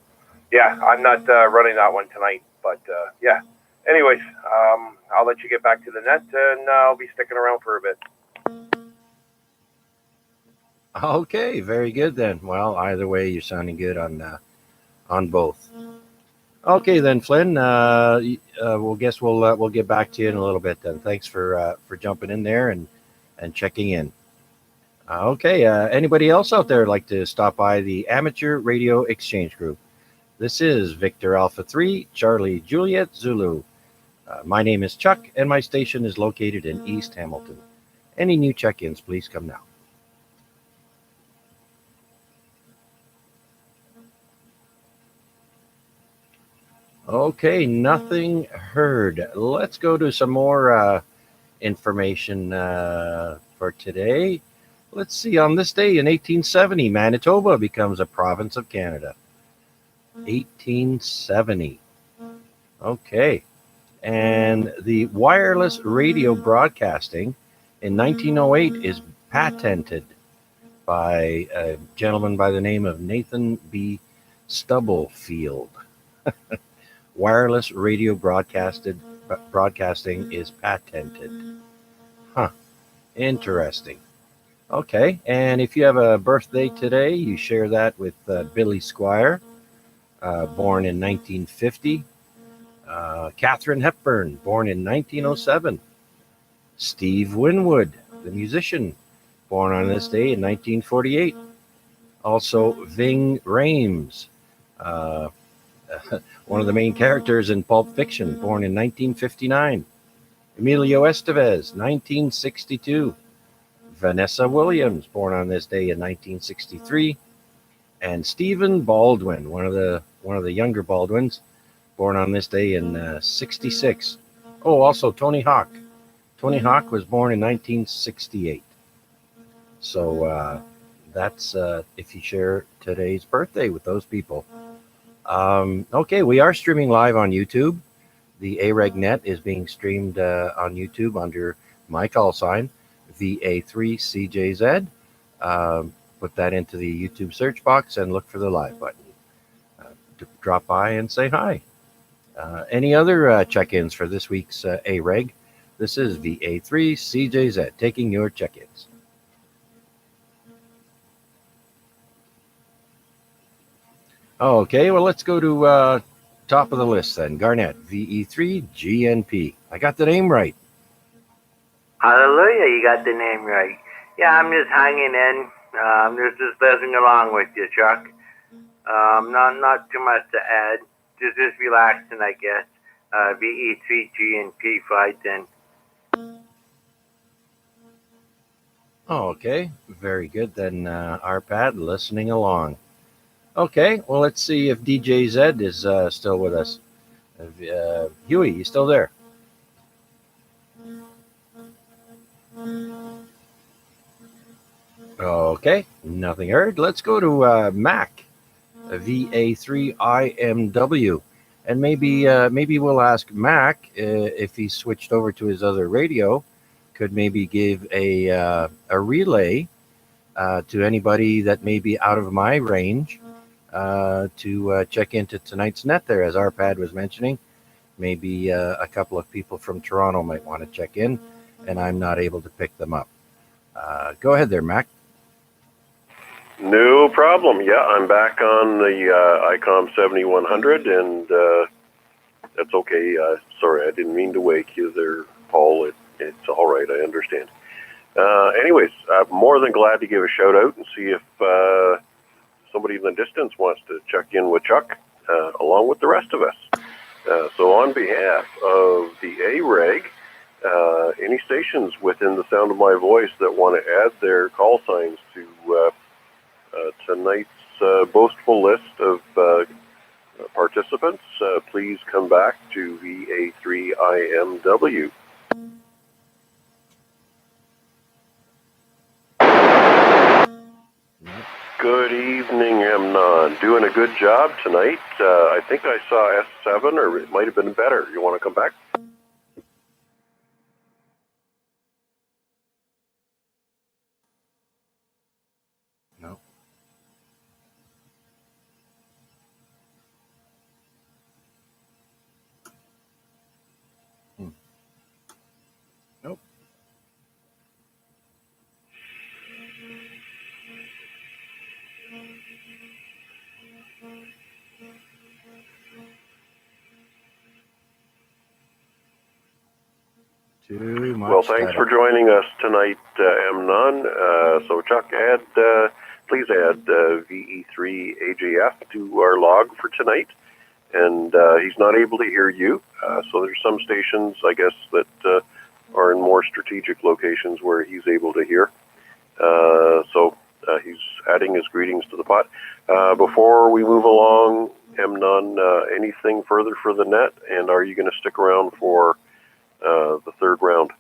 yeah, I'm not running that one tonight. But, yeah. Anyways, I'll let you get back to the net, and I'll be sticking around for a bit. Okay, very good then. Well, either way, you're sounding good on both. Okay then, Flynn. We'll get back to you in a little bit then. Thanks for jumping in there and checking in. Okay. Anybody else out there like to stop by the Amateur Radio Exchange Group? This is Victor Alpha 3 Charlie Juliet Zulu. My name is Chuck, and my station is located in East Hamilton. Any new check-ins, please come now. Okay, nothing heard. Let's go to some more information for today. Let's see, on this day in 1870, Manitoba becomes a province of Canada. 1870. Okay. And the wireless radio broadcasting in 1908 is patented by a gentleman by the name of Nathan B. Stubblefield. Wireless radio broadcasting is patented. Huh. Interesting. Okay. And if you have a birthday today, you share that with Billy Squire, born in 1950. Katharine Hepburn, born in 1907. Steve Winwood, the musician, born on this day in 1948. Also, Ving Rhames, one of the main characters in Pulp Fiction, born in 1959. Emilio Estevez, 1962. Vanessa Williams, born on this day in 1963. And Stephen Baldwin, one of the younger Baldwins, born on this day in 66. Oh, also Tony Hawk. Tony Hawk was born in 1968. So that's if you share today's birthday with those people. Okay, we are streaming live on YouTube. The AREG net is being streamed on YouTube under my call sign, VA3CJZ. Put that into the YouTube search box and look for the live button. Drop by and say hi. Any other check-ins for this week's AREG? This is VA3CJZ taking your check-ins. Okay, well, let's go to top of the list then. Garnett, VE3GNP. I got the name right. Hallelujah, you got the name right. Yeah, I'm just hanging in. Just buzzing along with you, Chuck. Not too much to add. Just relaxing, I guess. VE3GNP 510. Oh, okay, very good. Then Arpad, listening along. Okay, well, let's see if DJ Zed is still with us. Huey, you still there? Okay, nothing heard. Let's go to Mac, VA3IMW. And maybe we'll ask Mac if he switched over to his other radio, could maybe give a relay to anybody that may be out of my range to check into tonight's net there, as Arpad was mentioning. Maybe a couple of people from Toronto might want to check in, and I'm not able to pick them up. Go ahead there, Mac. No problem. Yeah, I'm back on the ICOM 7100, and that's okay. Sorry, I didn't mean to wake you there, Paul. It's all right. I understand. Anyways, I'm more than glad to give a shout out and see if somebody in the distance wants to check in with Chuck, along with the rest of us. So on behalf of the AREG, any stations within the sound of my voice that want to add their call signs to tonight's boastful list of participants, please come back to VA3IMW. Good evening, Amnon. Doing a good job tonight. I think I saw S7, or it might have been better. You want to come back? No. Nope. Too much. Well, thanks for joining us tonight, Amnon. So, Chuck, please add VE3AJF to our log for tonight. And he's not able to hear you. So there's some stations, I guess, that are in more strategic locations where he's able to hear. So he's adding his greetings to the pot. Before we move along, Amnon, anything further for the net? And are you going to stick around for the third round?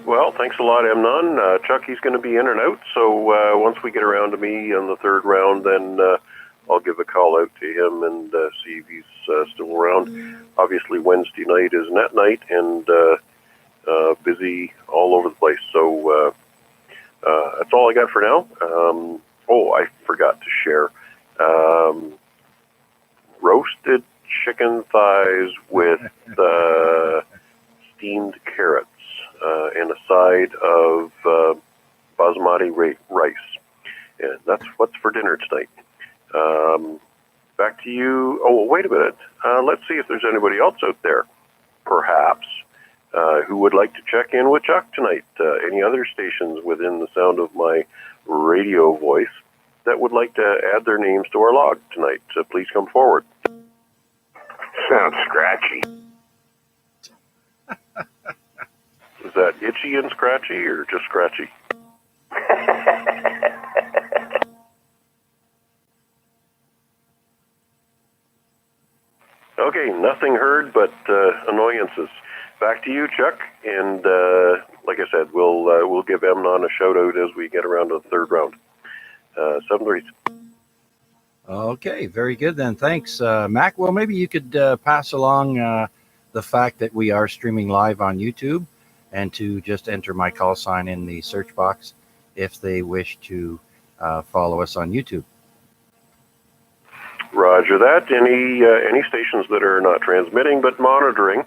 Well, thanks a lot, Amnon. Chuck, he's going to be in and out, so once we get around to me on the third round, then I'll give a call out to him and see if he's still around. Obviously, Wednesday night is net night, and busy all over the place, so that's all I got for now. I forgot to share. Roasted chicken thighs with steamed carrots. And a side of basmati rice. And that's what's for dinner tonight. Back to you. Oh, wait a minute. Let's see if there's anybody else out there, perhaps, who would like to check in with Chuck tonight. Any other stations within the sound of my radio voice that would like to add their names to our log tonight. Please come forward. Sounds scratchy. Is that itchy and scratchy, or just scratchy? Okay, nothing heard but annoyances. Back to you, Chuck. And like I said, we'll give Amnon a shout out as we get around to the third round. 7-3. Okay, very good then. Thanks, Mac. Well, maybe you could pass along the fact that we are streaming live on YouTube, and to just enter my call sign in the search box if they wish to follow us on YouTube. Roger that. Any stations that are not transmitting but monitoring,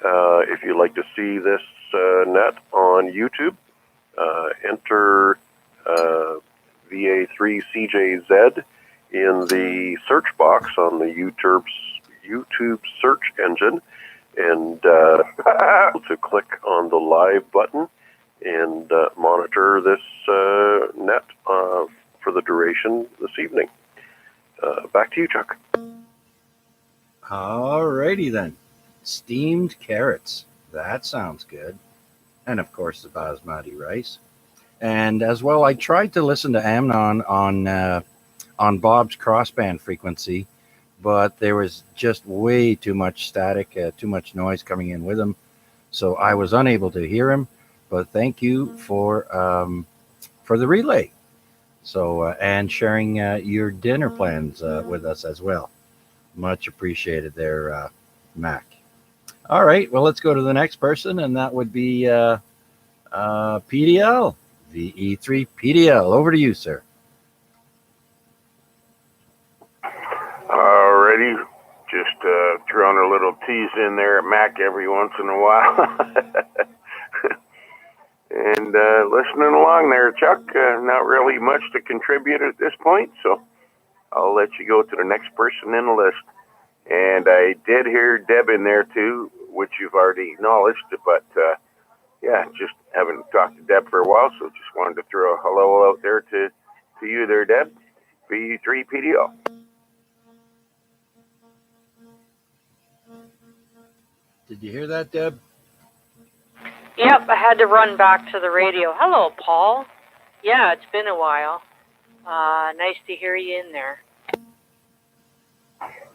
if you'd like to see this net on YouTube, enter VA3CJZ in the search box on the YouTube search engine, and to click on the live button and monitor this net for the duration this evening. Back to you, Chuck. Alrighty then. Steamed carrots. That sounds good. And of course the basmati rice. And as well, I tried to listen to Amnon on Bob's crossband frequency, but there was just way too much static, too much noise coming in with him, so I was unable to hear him. But thank you for the relay. So and sharing your dinner plans with us as well. Much appreciated there, Mac. All right, well, let's go to the next person, and that would be PDL, VE3 PDL. Over to you, sir. Alrighty, just throwing a little tease in there at Mac every once in a while. And listening along there, Chuck. Not really much to contribute at this point, so I'll let you go to the next person in the list. And I did hear Deb in there too, which you've already acknowledged, but yeah, just haven't talked to Deb for a while, so just wanted to throw a hello out there to you there, Deb. V3PDO. Did you hear that, Deb? Yep, I had to run back to the radio. Hello, Paul. Yeah, it's been a while. Nice to hear you in there.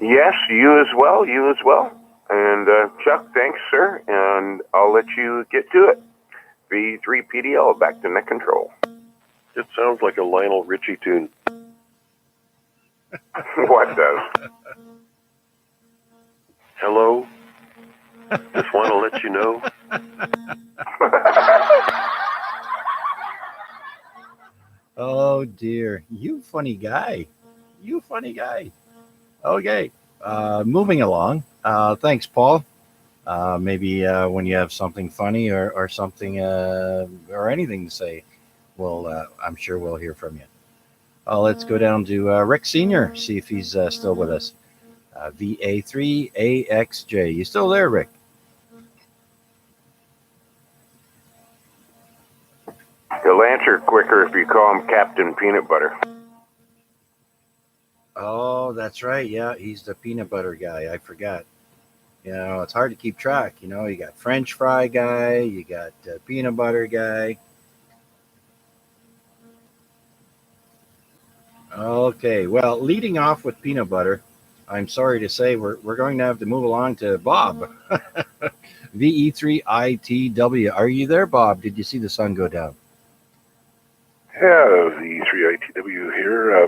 Yes, you as well, you as well. And Chuck, thanks, sir, and I'll let you get to it. V3PDL, back to net control. It sounds like a Lionel Richie tune. What does? Hello? Just want to let you know. Oh, dear. You funny guy. You funny guy. Okay, moving along. Thanks, Paul. Maybe when you have something funny or something or anything to say, I'm sure we'll hear from you. Let's go down to Rick Sr., see if he's still with us. VA3AXJ. You still there, Rick? He'll answer quicker if you call him Captain Peanut Butter. Oh, that's right. Yeah, he's the peanut butter guy. I forgot. You know, it's hard to keep track. You know, you got French fry guy, you got peanut butter guy. Okay, well, leading off with peanut butter, I'm sorry to say we're going to have to move along to Bob. VE3ITW. Are you there, Bob? Did you see the sun go down? Yeah, VE3ITW here.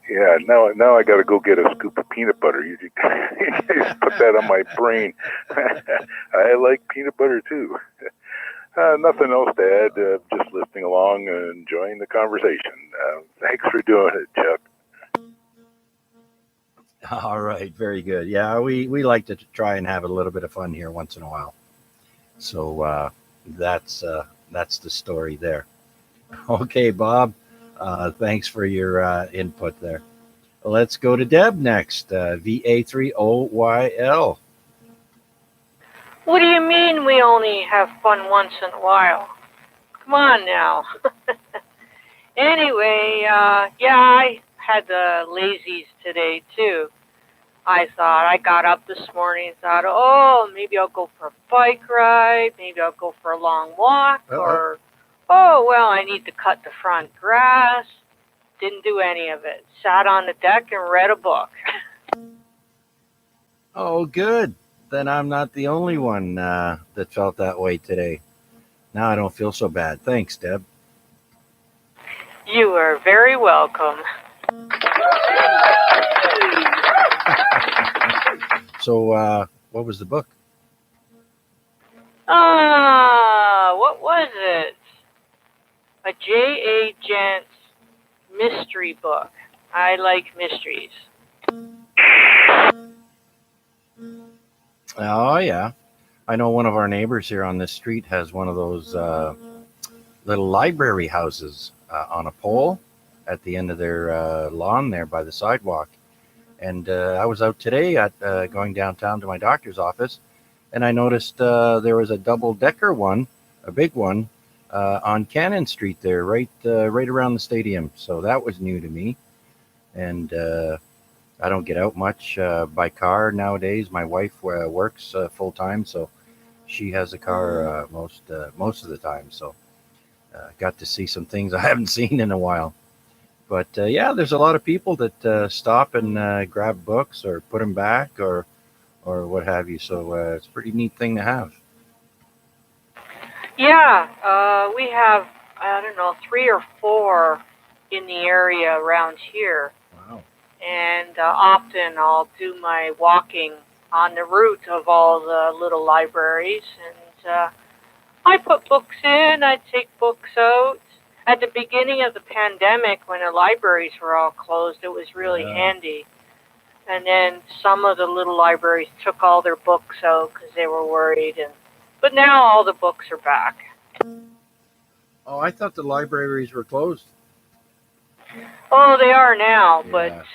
Yeah, now I got to go get a scoop of peanut butter. You guys put that on my brain. I like peanut butter too. Nothing else to add. Just listening along and enjoying the conversation. Thanks for doing it, Chuck. All right, very good. Yeah, we like to try and have a little bit of fun here once in a while. So that's the story there. Okay, Bob. Thanks for your input there. Let's go to Deb next. VA3OYL. What do you mean we only have fun once in a while? Come on now. Anyway, yeah, I had the lazies today too. I got up this morning and thought, oh, maybe I'll go for a bike ride, maybe I'll go for a long walk, or, oh, well, I need to cut the front grass. Didn't do any of it. Sat on the deck and read a book. Oh, good. Then I'm not the only one that felt that way today. Now I don't feel so bad. Thanks, Deb. You are very welcome. So, what was the book? What was it? A J.A. Gent's mystery book. I like mysteries. Oh, yeah. I know one of our neighbors here on this street has one of those little library houses on a pole at the end of their lawn there by the sidewalk. And I was out today at going downtown to my doctor's office, and I noticed there was a double-decker one, a big one, on Cannon Street there, right around the stadium. So that was new to me. And I don't get out much by car nowadays. My wife works full time, so she has a car most of the time. So got to see some things I haven't seen in a while. But yeah, there's a lot of people that stop and grab books or put them back or what have you. So it's a pretty neat thing to have. Yeah, we have, I don't know, 3 or 4 in the area around here. Wow. And often I'll do my walking on the route of all the little libraries. And I put books in, I take books out. At the beginning of the pandemic, when the libraries were all closed, it was really handy. And then some of the little libraries took all their books out because they were worried. But now all the books are back. Oh, I thought the libraries were closed. Oh, they are now, but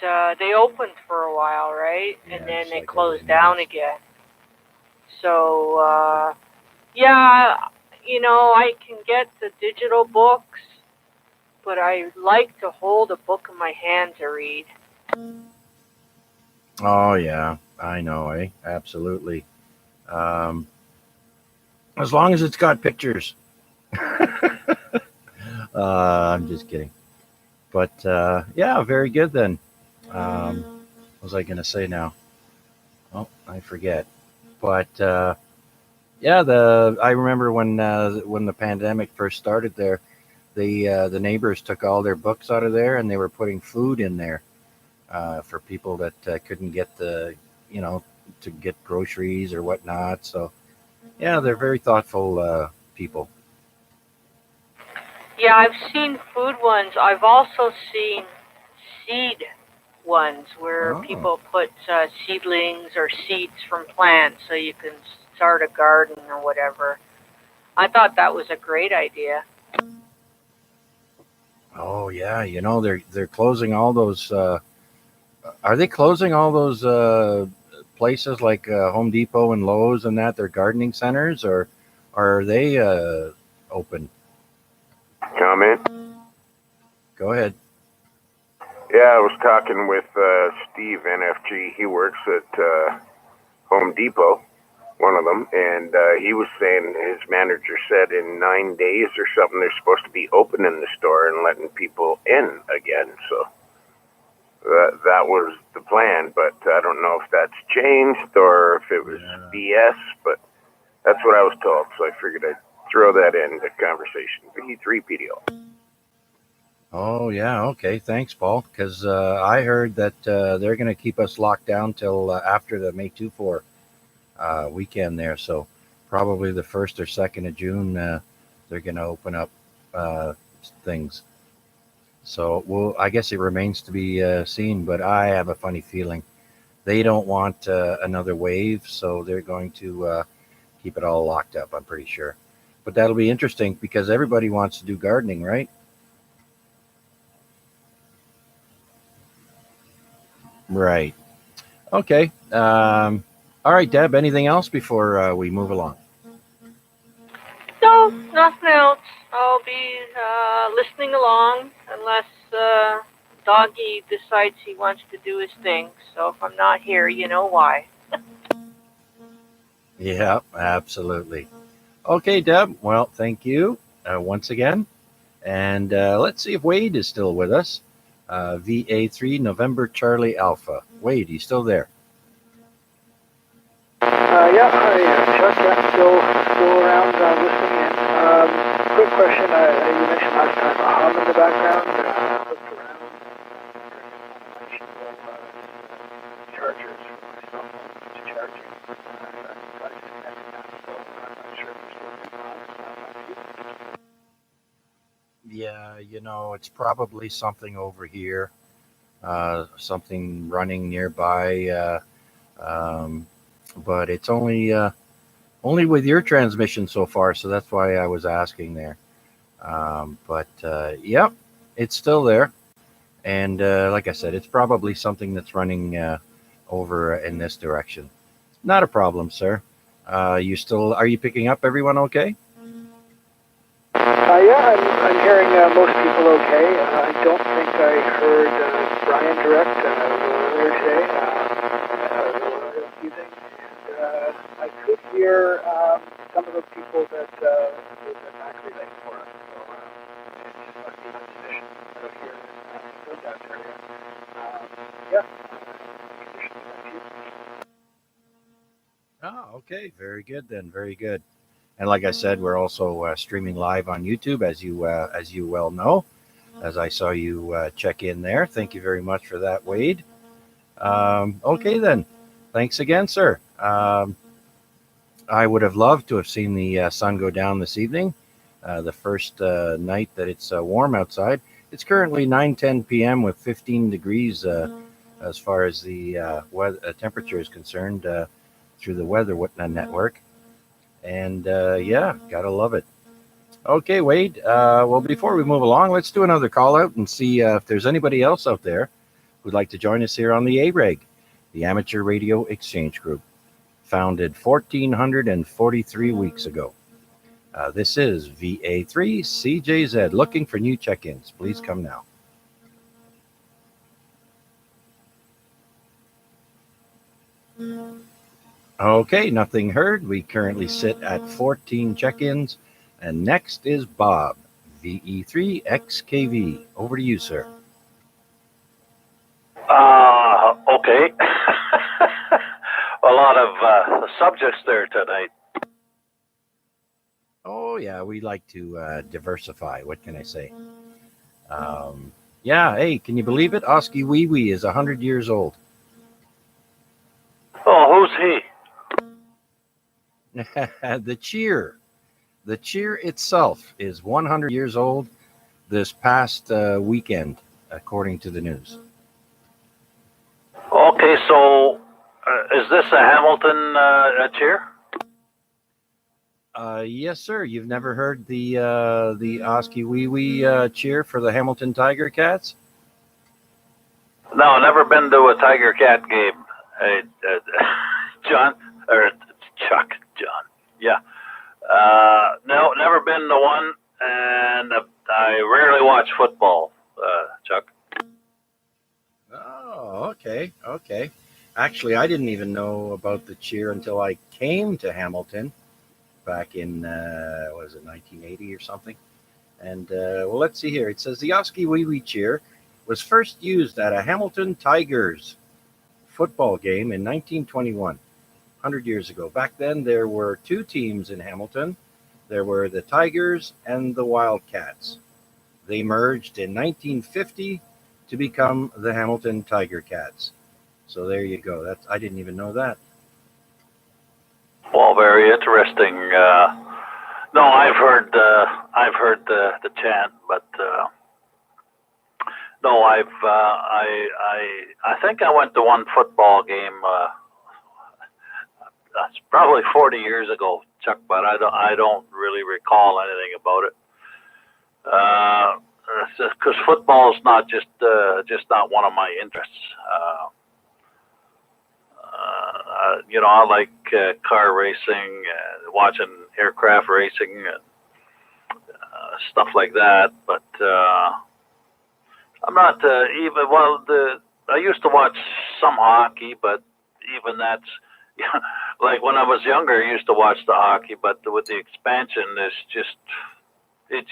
they opened for a while, right? Yeah, and then they like closed down again. So, yeah, I can get the digital books, but I like to hold a book in my hand to read. Oh, yeah, I know, absolutely. As long as it's got pictures. I'm just kidding. But yeah, very good then. What was I going to say now? Oh, I forget. But yeah, I remember when the pandemic first started there, the neighbors took all their books out of there and they were putting food in there for people that couldn't get to get groceries or whatnot. So yeah, they're very thoughtful people. Yeah, I've seen food ones. I've also seen seed ones where people put seedlings or seeds from plants so you can start a garden or whatever. I thought that was a great idea. Oh yeah, they're closing all those. Are they closing all those places like Home Depot and Lowe's and that? They're gardening centers, or are they open? Comment? Go ahead. Yeah, I was talking with Steve NFG. He works at Home Depot, one of them, and he was saying his manager said in 9 days or something they're supposed to be opening the store and letting people in again. So that was the plan, but I don't know if that's changed or if it was BS, but that's what I was told. So I figured I'd throw that in the conversation. V3 PDO. Oh yeah, okay. Thanks, Paul. Because I heard that they're going to keep us locked down till after the May 2-4 weekend there. So probably the 1st or 2nd of June, they're going to open up things. So I guess it remains to be seen. But I have a funny feeling they don't want another wave, so they're going to keep it all locked up. I'm pretty sure. But that'll be interesting because everybody wants to do gardening, right? Right. Okay. All right, Deb, anything else before we move along? No, nothing else. I'll be listening along unless Doggy decides he wants to do his thing. So if I'm not here, you know why. Yeah, absolutely. Okay, Deb. Well, thank you once again. And let's see if Wade is still with us. VA3 November Charlie Alpha. Wade, you still there? Yeah, hi, Chuck. Yeah, still around listening in. Quick question. You mentioned last time a hum in the background. Looked around. Chargers for my cell phone to charging. Yeah, it's probably something over here, something running nearby, but it's only with your transmission so far, so that's why I was asking there. But yep, it's still there, and like I said, it's probably something that's running over in this direction. Not a problem, sir. Are you picking up everyone okay? Yeah, I'm hearing most people okay. I don't think I heard Brian direct earlier today. I could hear some of the people that back relaying for us. So position out of here in the Dundas area. Yeah, conditions like you. Oh, okay. Very good then. Very good. And like I said, we're also streaming live on YouTube, as you well know. As I saw you check in there. Thank you very much for that, Wade. Okay then. Thanks again, sir. I would have loved to have seen the sun go down this evening, the first night that it's warm outside. It's currently 9:10 p.m. with 15 degrees as far as the weather, temperature is concerned through the weather network. And yeah, gotta love it. Okay, Wade. Well, before we move along, let's do another call out and see if there's anybody else out there who'd like to join us here on the AREG, the Amateur Radio Exchange Group, founded 1,443 weeks ago. This is VA3CJZ, looking for new check-ins. Please come now. Okay, nothing heard. We currently sit at 14 check-ins. And next is Bob, VE3XKV. Over to you, sir. Okay. A lot of subjects there tonight. Oh, yeah, we like to diversify. What can I say? Yeah, hey, can you believe it? Oski Wee Wee is 100 years old. Oh, who's he? The cheer. The cheer itself is 100 years old this past weekend, according to the news. Okay, so is this a Hamilton cheer? Yes, sir. You've never heard the Oski Wee Wee cheer for the Hamilton Tiger Cats? No, never been to a Tiger Cat game. John, or Chuck, John. Yeah. No, never been to one, and I rarely watch football, Chuck. Oh, okay, okay. Actually, I didn't even know about the cheer until I came to Hamilton back in, what was it, 1980 or something? And, well, let's see here. It says the Oski Wee Wee cheer was first used at a Hamilton Tigers football game in 1921, 100 years ago. Back then, there were two teams in Hamilton. There were the Tigers and the Wildcats. They merged in 1950 to become the Hamilton Tiger Cats. So there you go. I didn't even know that. Well, very interesting. No, I've heard the chant, but no, I think I went to one football game. That's probably 40 years ago, Chuck, but I don't really recall anything about it. Because football is not just not one of my interests. You know, I like car racing, watching aircraft racing, and stuff like that. But I'm not even. Well, I used to watch some hockey, but even that's. Like when I was younger, I used to watch the hockey, but with the expansion, it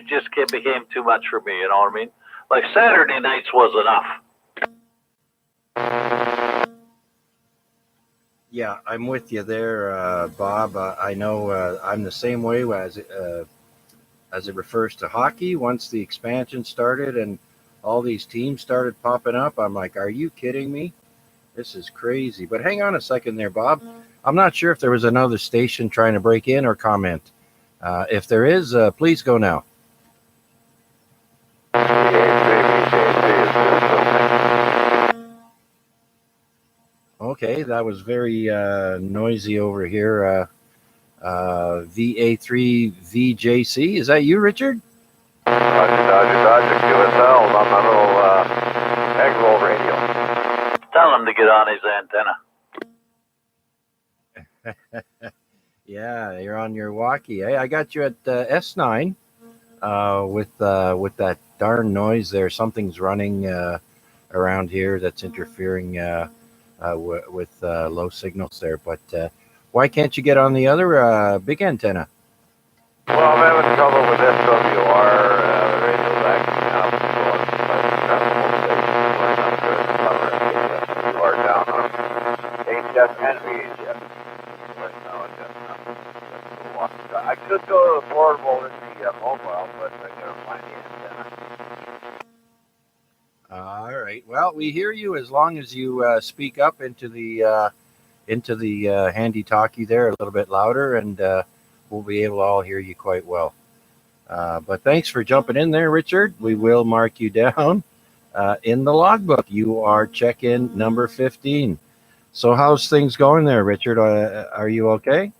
just became too much for me. You know what I mean? Like Saturday nights was enough. Yeah, I'm with you there, Bob. I know I'm the same way as it refers to hockey. Once the expansion started and all these teams started popping up, I'm like, are you kidding me? This is crazy. But hang on a second there, Bob. I'm not sure if there was another station trying to break in or comment. If there is, please go now. Okay, that was very noisy over here. VA3VJC, is that you, Richard? Dodger, QSL on my little egg roll radio. Tell him to get on his antenna. Yeah, you're on your walkie. Hey, I got you at S9 with that darn noise there. Something's running around here that's interfering with low signals there. But why can't you get on the other big antenna? Well, I'm having trouble with SWR. The radio's go to the portable in the mobile, but I gotta find the antenna. All right. Well, we hear you as long as you speak up into the handy talkie there a little bit louder, and we'll be able to all hear you quite well. But thanks for jumping in there, Richard. We will mark you down in the logbook. You are check-in number 15. So how's things going there, Richard? Are you okay?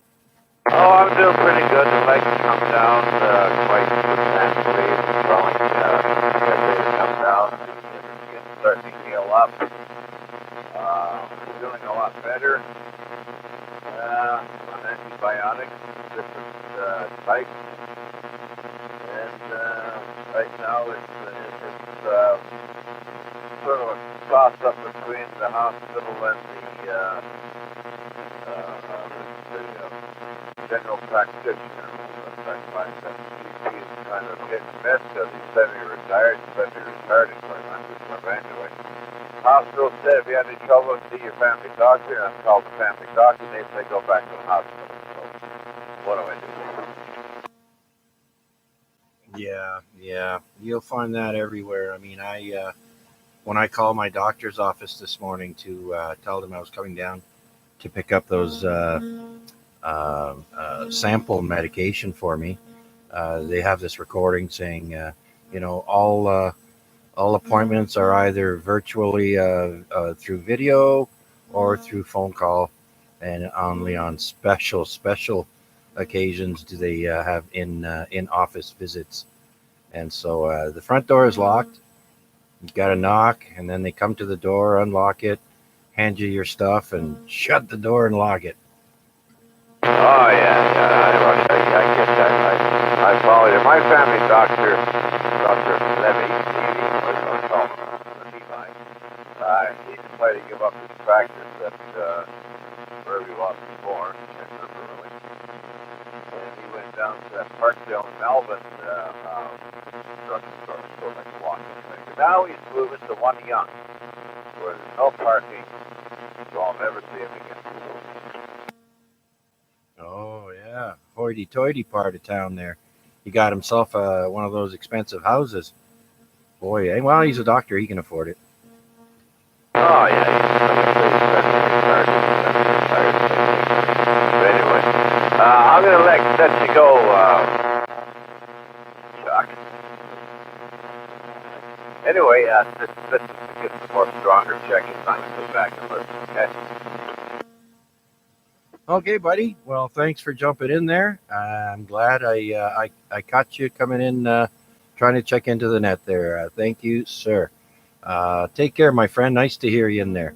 Oh, I'm doing pretty good. The legs come down quite substantially. The swelling as they come down, it's starting to heal up. Feeling a lot better. On antibiotics, different types. And right now it's sort of a toss-up between the hospital and the general practitioner. I find that GP is kind of hit and miss because he's semi-retired, but anyway. Hospital said if you had any trouble, see your family doctor, and I called the family doctor, and they say go back to the hospital. So what do I do? Yeah. You'll find that everywhere. I mean, when I called my doctor's office this morning to tell them I was coming down to pick up those sample medication for me, they have this recording saying, all appointments are either virtually through video or through phone call, and only on special occasions do they have in office visits. And so the front door is locked. You got to knock, and then they come to the door, unlock it, hand you your stuff, and shut the door and lock it. Oh, yeah, I get that. I follow you. My family doctor, Dr. Levy, he decided to give up his practice at wherever he was born, in Riverville. And he went down to that Parkdale in Melbourne drugstore, so like a walking thing. But now he's moving to one young, where there's no parking, so I'll never see him again. Oh, yeah. Hoity-toity part of town there. He got himself one of those expensive houses. Boy, well, he's a doctor. He can afford it. Oh, yeah. But anyway, I'm going to let you go, Chuck. Anyway, let's get some more stronger check-in time and go back and listen, okay? Okay, buddy. Well, thanks for jumping in there. I'm glad I caught you coming in, trying to check into the net there. Thank you, sir. Take care, my friend. Nice to hear you in there.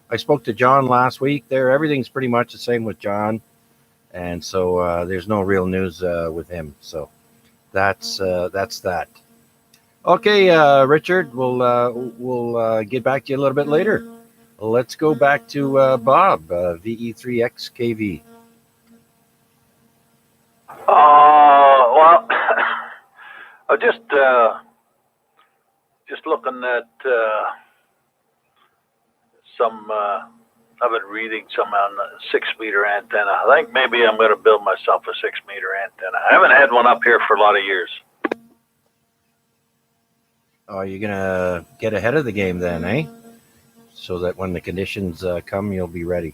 I spoke to John last week there. Everything's pretty much the same with John. And so there's no real news with him. So that's that. Okay, Richard, we'll get back to you a little bit later. Let's go back to Bob, VE3XKV. Well, I'm just looking at some. I've been reading some on a 6-meter antenna. I think maybe I'm going to build myself a 6-meter antenna. I haven't had one up here for a lot of years. Oh, you're gonna get ahead of the game then, eh? So that when the conditions come, you'll be ready.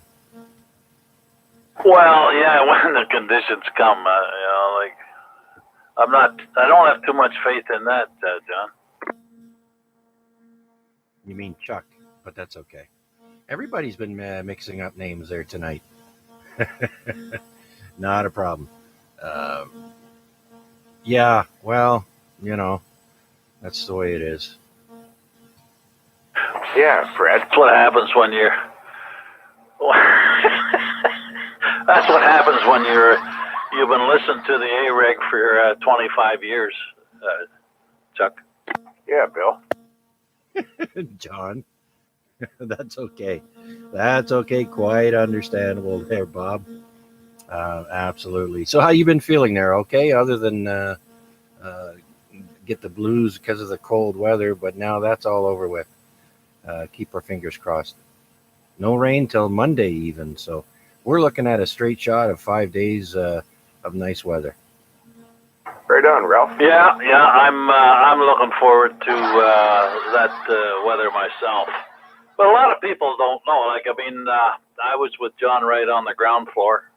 Well, yeah, when the conditions come, I don't have too much faith in that, John. You mean Chuck, but that's okay. Everybody's been mixing up names there tonight. Not a problem. Yeah, well, that's the way it is. Yeah, Fred. That's what happens when you're. That's what happens when you've been listening to the AREG for 25 years, Chuck. Yeah, Bill. John. That's okay. That's okay. Quite understandable there, Bob. Absolutely. So how you been feeling there? Okay, other than get the blues because of the cold weather, but now that's all over with. Keep our fingers crossed. No rain till Monday even, so we're looking at a straight shot of 5 days of nice weather. Right on, Ralph. Yeah, I'm looking forward to that weather myself. But a lot of people don't know. Like, I mean, I was with John right on the ground floor.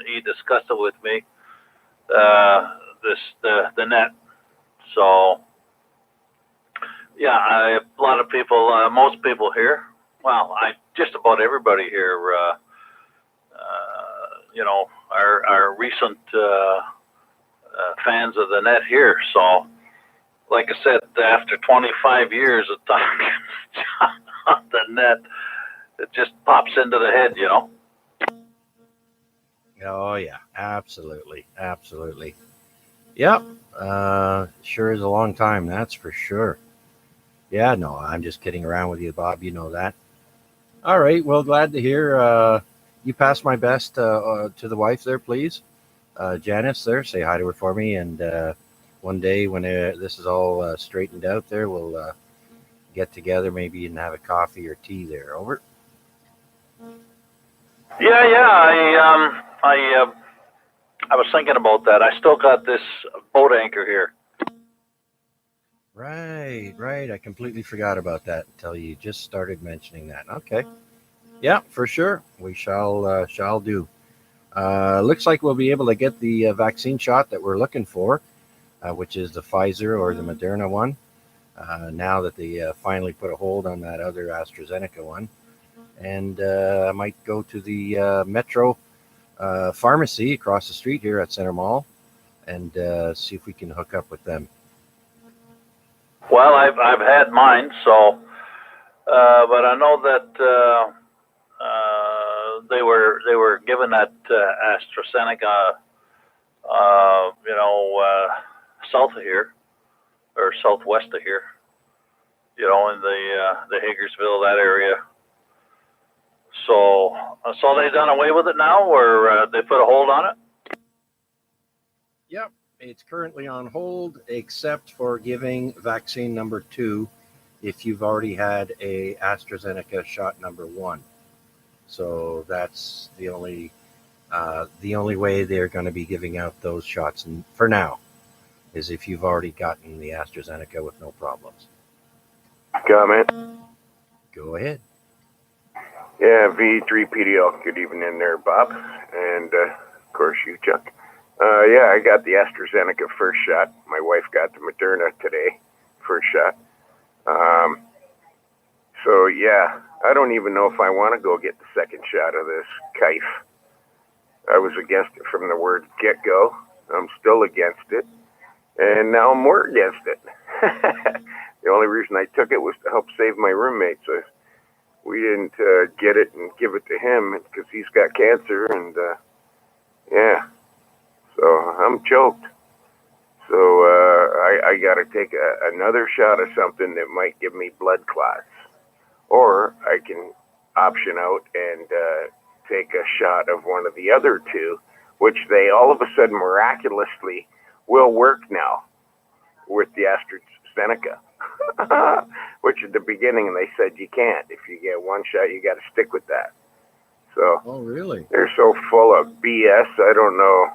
He discussed it with me. The net. So, yeah, a lot of people, most people here. Well, just about everybody here. Are recent fans of the net here. So, like I said, after 25 years of talking on the net, it just pops into the head, Oh yeah, absolutely, absolutely. Yep. Sure is a long time, that's for sure. Yeah, no, I'm just kidding around with you, Bob. You know that. All right. Well, glad to hear. You pass my best to the wife there, please. Janice there, say hi to her for me. And one day when this is all straightened out there, we'll get together maybe and have a coffee or tea there. Over. Yeah. I was thinking about that. I still got this boat anchor here. Right. I completely forgot about that until you just started mentioning that. Okay. Yeah, for sure. We shall do. Looks like we'll be able to get the vaccine shot that we're looking for, which is the Pfizer or the Moderna one. Now that they finally put a hold on that other AstraZeneca one, and I might go to the Metro pharmacy across the street here at Center Mall and see if we can hook up with them. Well, I've had mine, so but I know that they were given that AstraZeneca, south of here or southwest of here, in the Hagersville, that area. So they done away with it now, or they put a hold on it? Yep, it's currently on hold, except for giving vaccine number 2 if you've already had a AstraZeneca shot number 1. So that's the only way they're going to be giving out those shots for now is if you've already gotten the AstraZeneca with no problems. Comment? Go ahead. Yeah, V3PDL. Good evening there, Bob. And, of course, you, Chuck. Yeah, I got the AstraZeneca first shot. My wife got the Moderna today, first shot. So, yeah, I don't even know if I want to go get the second shot of this kife. I was against it from the word get-go. I'm still against it. And now I'm more against it. The only reason I took it was to help save my roommate. So we didn't get it and give it to him because he's got cancer. And, yeah, so I'm choked. So I got to take another shot of something that might give me blood clots. Or I can option out and take a shot of one of the other two, which they all of a sudden miraculously will work now with the AstraZeneca. Which at the beginning they said you can't. If you get one shot, you got to stick with that. So, oh really? They're so full of BS. I don't know.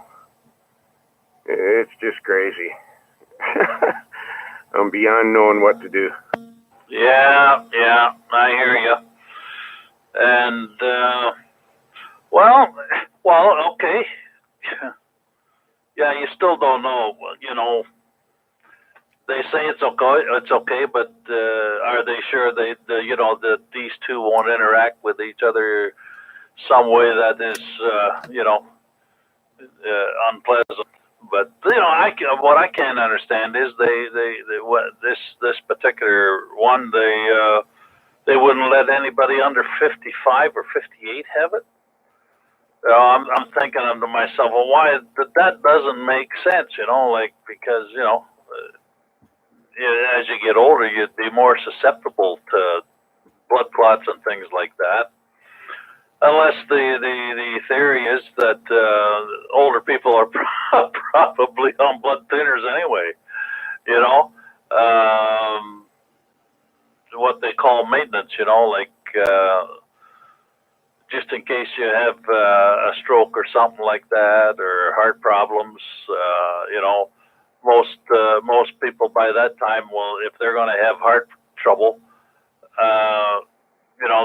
It's just crazy. I'm beyond knowing what to do. Yeah, I hear you. And well, okay. Yeah, you still don't know. They say it's okay, but are they sure that these two won't interact with each other some way that is unpleasant? But what I can't understand is this particular one they wouldn't let anybody under 55 or 58 have it. I'm thinking to myself, well, why that doesn't make sense, because as you get older, you'd be more susceptible to blood clots and things like that. Unless the theory is that older people are probably on blood thinners anyway, what they call maintenance, just in case you have a stroke or something like that, or heart problems, most people by that time will, if they're going to have heart trouble,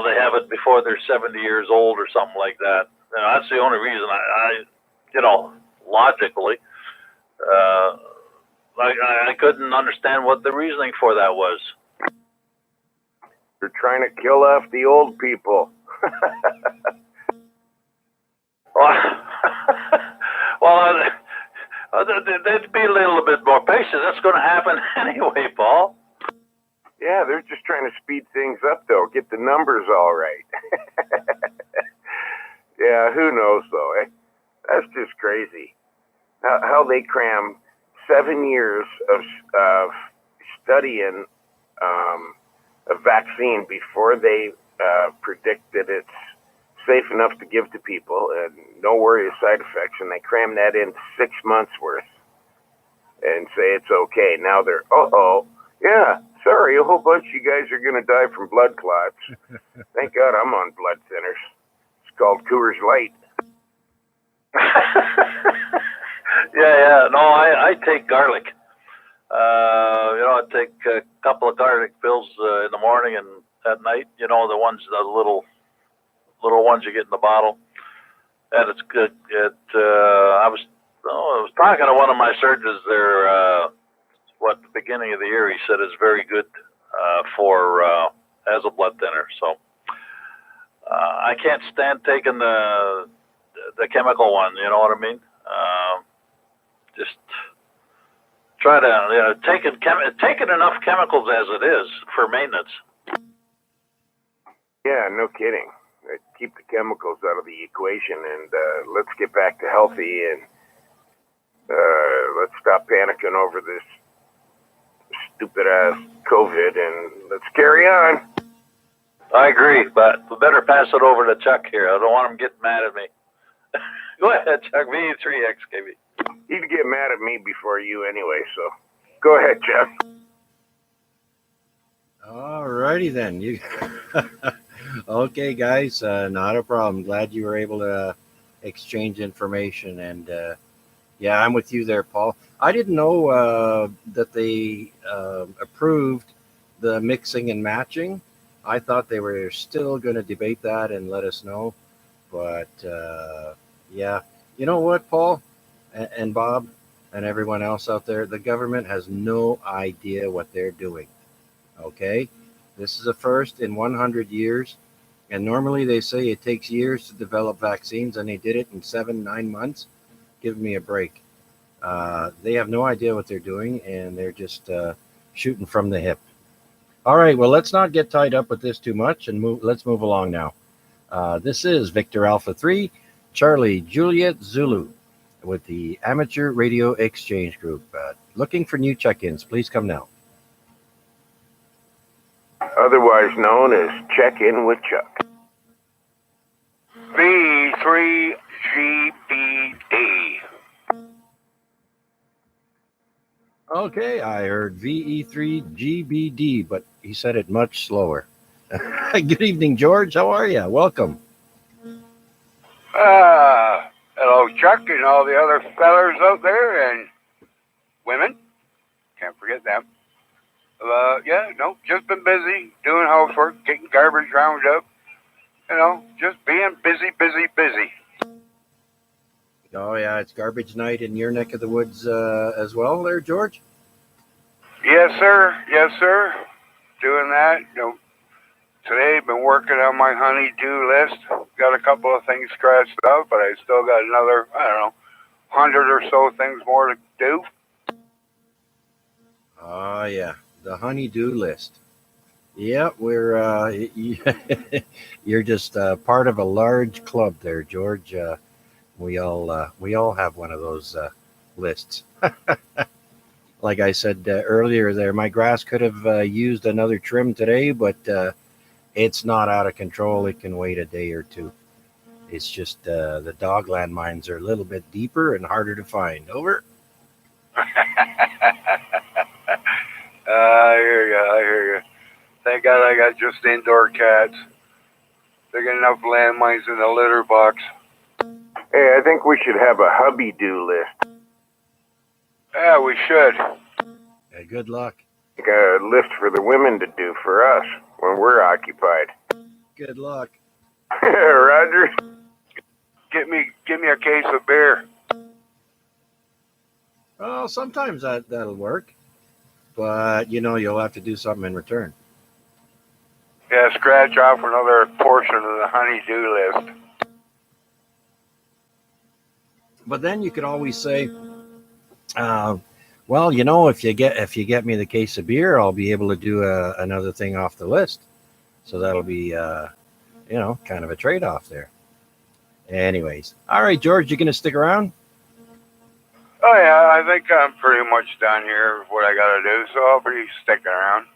they have it before they're 70 years old or something like that. That's the only reason I logically, I couldn't understand what the reasoning for that was. They're trying to kill off the old people. Well, they'd be a little bit more patient. That's going to happen anyway, Paul. Yeah, they're just trying to speed things up, though. Get the numbers all right. Yeah, who knows, though, eh? That's just crazy. How they cram 7 years of studying a vaccine before they predict that it's safe enough to give to people and no worry of side effects, and they cram that in 6 months worth and say it's okay. Now they're, yeah, sorry, a whole bunch of you guys are going to die from blood clots. Thank God I'm on blood thinners. It's called Coors Light. Yeah. No, I take garlic. I take a couple of garlic pills in the morning and at night. The ones, the little ones you get in the bottle, and it's good. I was talking to one of my surgeons there. The beginning of the year, he said it's very good for as a blood thinner. So I can't stand taking the chemical one. You know what I mean? Just try to taking enough chemicals as it is for maintenance. Yeah, no kidding. Keep the chemicals out of the equation, and let's get back to healthy, and let's stop panicking over this stupid ass COVID, and let's carry on. I agree, but we better pass it over to Chuck here. I don't want him getting mad at me. Go ahead, Chuck. VE3XKB. He'd get mad at me before you anyway, so go ahead, Chuck. All righty then. You okay, guys? Not a problem. Glad you were able to exchange information, and yeah, I'm with you there, Paul. I didn't know that they approved the mixing and matching. I thought they were still going to debate that and let us know, but yeah, you know what, Paul and Bob and everyone else out there, the government has no idea what they're doing. Okay, this is a first in 100 years, and normally they say it takes years to develop vaccines, and they did it in 7-9 months. Give me a break. They have no idea what they're doing, and they're just shooting from the hip. All right, well, let's not get tied up with this too much, and let's move along now. This is Victor Alpha 3, Charlie Juliet Zulu with the Amateur Radio Exchange Group. Looking for new check-ins. Please come now. Otherwise known as Check In with Chuck. V3GBD. Okay, I heard VE3GBD, but he said it much slower. Good evening, George. How are you? Welcome. Hello, Chuck, and all the other fellers out there, and women. Can't forget them. Just been busy doing housework, getting garbage round up. Just being busy. Oh, yeah, it's garbage night in your neck of the woods as well there, George? Yes, sir. Doing that. Today, been working on my honey-do list. Got a couple of things scratched out, but I still got another, 100 or so things more to do. Oh, yeah, the honey-do list. Yeah, we're you're just part of a large club there, George. We all have one of those lists. Like I said earlier there, my grass could have used another trim today, but it's not out of control. It can wait a day or two. It's just the dog landmines are a little bit deeper and harder to find. Over. I hear you. Thank God I got just indoor cats. They got enough landmines in the litter box. Hey, I think we should have a hubby-do list. Yeah, we should. Yeah, good luck. A list for the women to do for us when we're occupied. Good luck. Roger. Give me a case of beer. Well, sometimes that'll work, but you'll have to do something in return. Yeah, scratch off another portion of the honey-do list. But then you could always say, well, if you get me the case of beer, I'll be able to do another thing off the list. So that'll be kind of a trade-off there. Anyways, all right, George, you gonna stick around? Oh yeah, I think I'm pretty much done here with what I gotta do, so I'll be sticking around.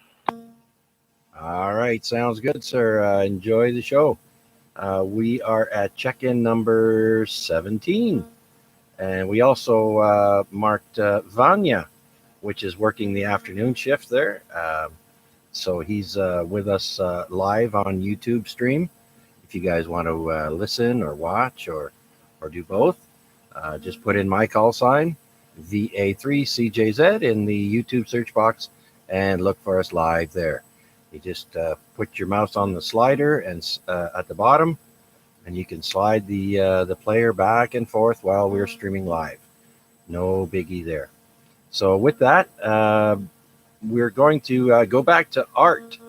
All right, sounds good, sir. Enjoy the show. We are at check-in number 17. And we also marked Vanya, which is working the afternoon shift there. So he's with us live on YouTube stream. If you guys want to listen or watch or do both, just put in my call sign, VA3CJZ, in the YouTube search box and look for us live there. You just put your mouse on the slider and at the bottom, and you can slide the player back and forth while we're streaming live. No biggie there. So with that, we're going to go back to Art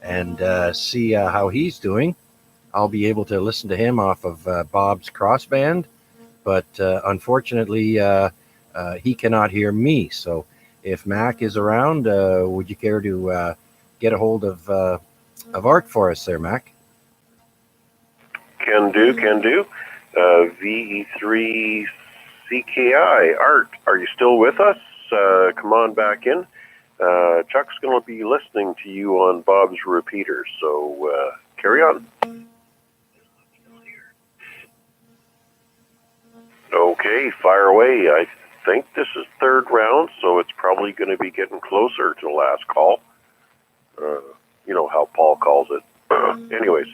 and see how he's doing. I'll be able to listen to him off of Bob's Crossband, but unfortunately, he cannot hear me. So if Mac is around, would you care to get a hold of Art for us there, Mac? Can do. VE3CKI. Art, are you still with us? Come on back in. Chuck's going to be listening to you on Bob's repeater, so carry on. Okay, fire away. I think this is third round, so it's probably going to be getting closer to the last call. You know how Paul calls it. Anyways,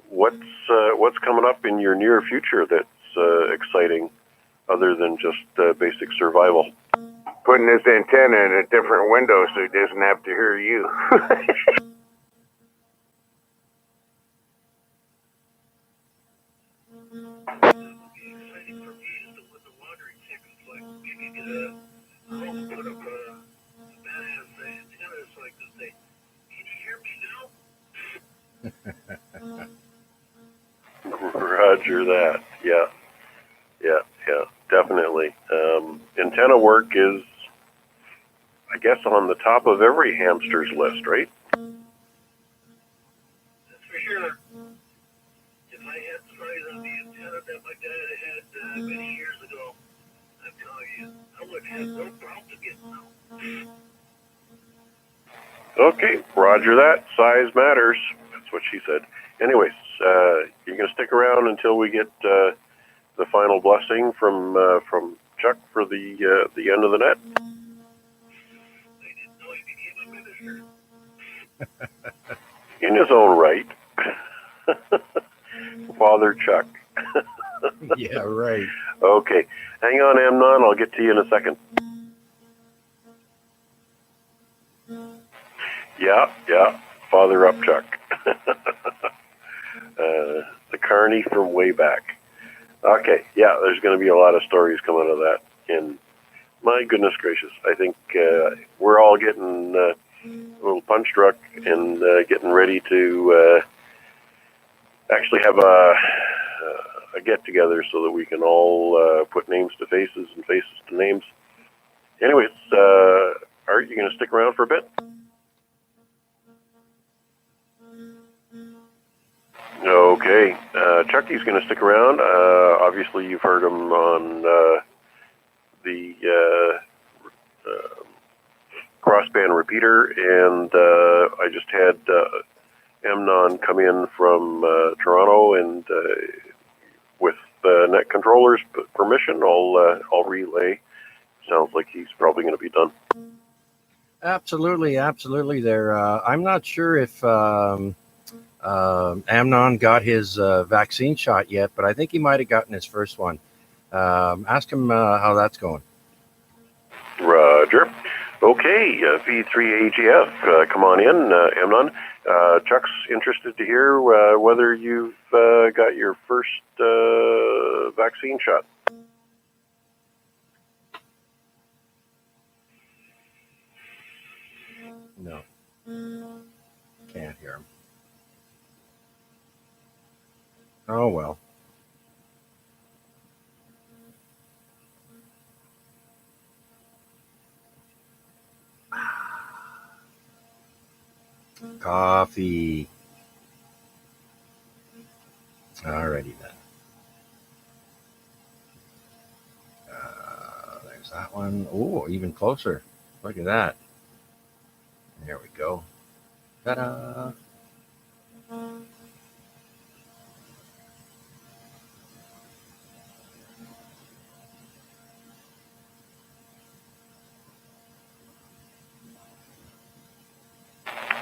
what's coming up in your near future that's exciting, other than just basic survival? Putting this antenna in a different window so he doesn't have to hear you. Roger that. Yeah, definitely. Antenna work is, I guess, on the top of every hamster's list, right? That's for sure. If I had the size of the antenna that my dad had many years ago, I'm telling you, I would have no problem getting out. Okay, roger that. Size matters. That's what she said. Anyways, you're going to stick around until we get the final blessing from Chuck for the end of the net. In his own right, Father Chuck. Yeah, right. Okay, hang on, Amnon. I'll get to you in a second. Yeah, Father up, Chuck. The carny from way back. Okay, yeah, there's going to be a lot of stories coming out of that. And my goodness gracious, I think we're all getting a little punch drunk and getting ready to actually have a get-together so that we can all put names to faces and faces to names. Anyways, Art, you going to stick around for a bit? Okay, Chucky's going to stick around. Obviously, you've heard him on the crossband repeater, and I just had Amnon come in from Toronto, and with net controller's permission, I'll relay. Sounds like he's probably going to be done. Absolutely. There, I'm not sure if Amnon got his vaccine shot yet, but I think he might have gotten his first one. Ask him how that's going. Roger. Okay, V3AGF, come on in, Amnon. Chuck's interested to hear whether you've got your first vaccine shot. No. Can't hear him. Oh, well. Coffee. Alrighty then. There's that one. Oh, even closer. Look at that. There we go. Ta-da.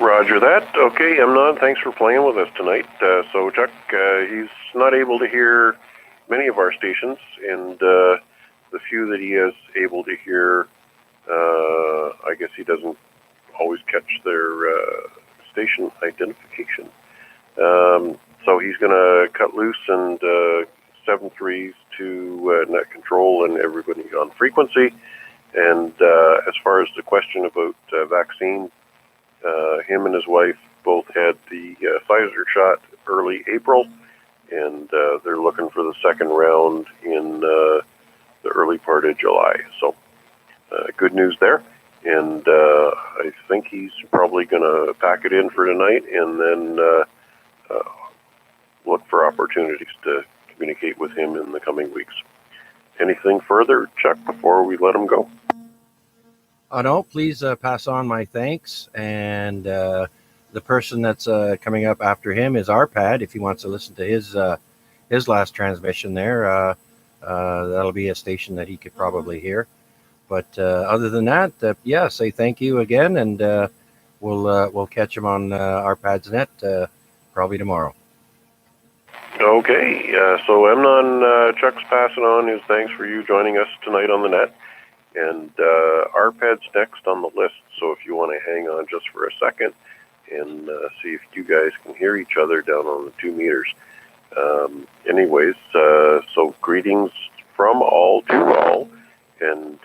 Roger that. Okay, Amnon, thanks for playing with us tonight. So Chuck, he's not able to hear many of our stations, and the few that he is able to hear, I guess he doesn't always catch their station identification. So he's going to cut loose and 7-3s to net control and everybody on frequency. And as far as the question about vaccine, him and his wife both had the Pfizer shot early April, and they're looking for the second round in the early part of July. So good news there. And I think he's probably going to pack it in for tonight and then look for opportunities to communicate with him in the coming weeks. Anything further, Chuck, before we let him go? No, please pass on my thanks. And the person that's coming up after him is Arpad. If he wants to listen to his last transmission there, that'll be a station that he could probably hear. But other than that, say thank you again, and we'll catch him on Arpad's net probably tomorrow. Okay, so Amnon, Chuck's passing on his thanks for you joining us tonight on the net. And Arpad's next on the list, so if you want to hang on just for a second and see if you guys can hear each other down on the 2 meters. Anyways, so greetings from all to all, and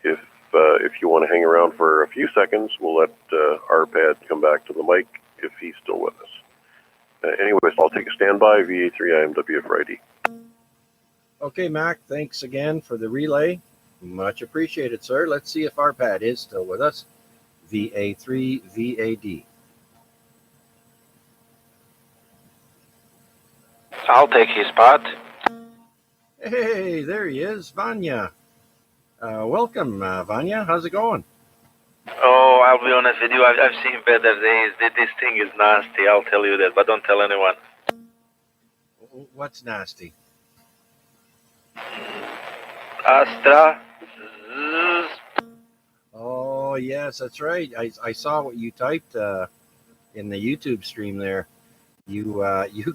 if you want to hang around for a few seconds, we'll let Arpad come back to the mic if he's still with us. Anyways, I'll take a standby, VA3IMW Friday. Okay, Mac, thanks again for the relay. Much appreciated, sir. Let's see if Arpad is still with us. VA3VAD. I'll take his spot. Hey, there he is, Vanya. Welcome, Vanya. How's it going? Oh, I'll be honest with you. I've seen better days. This thing is nasty. I'll tell you that, but don't tell anyone. What's nasty? Astra. Oh, yes, that's right. I saw what you typed in the YouTube stream there. You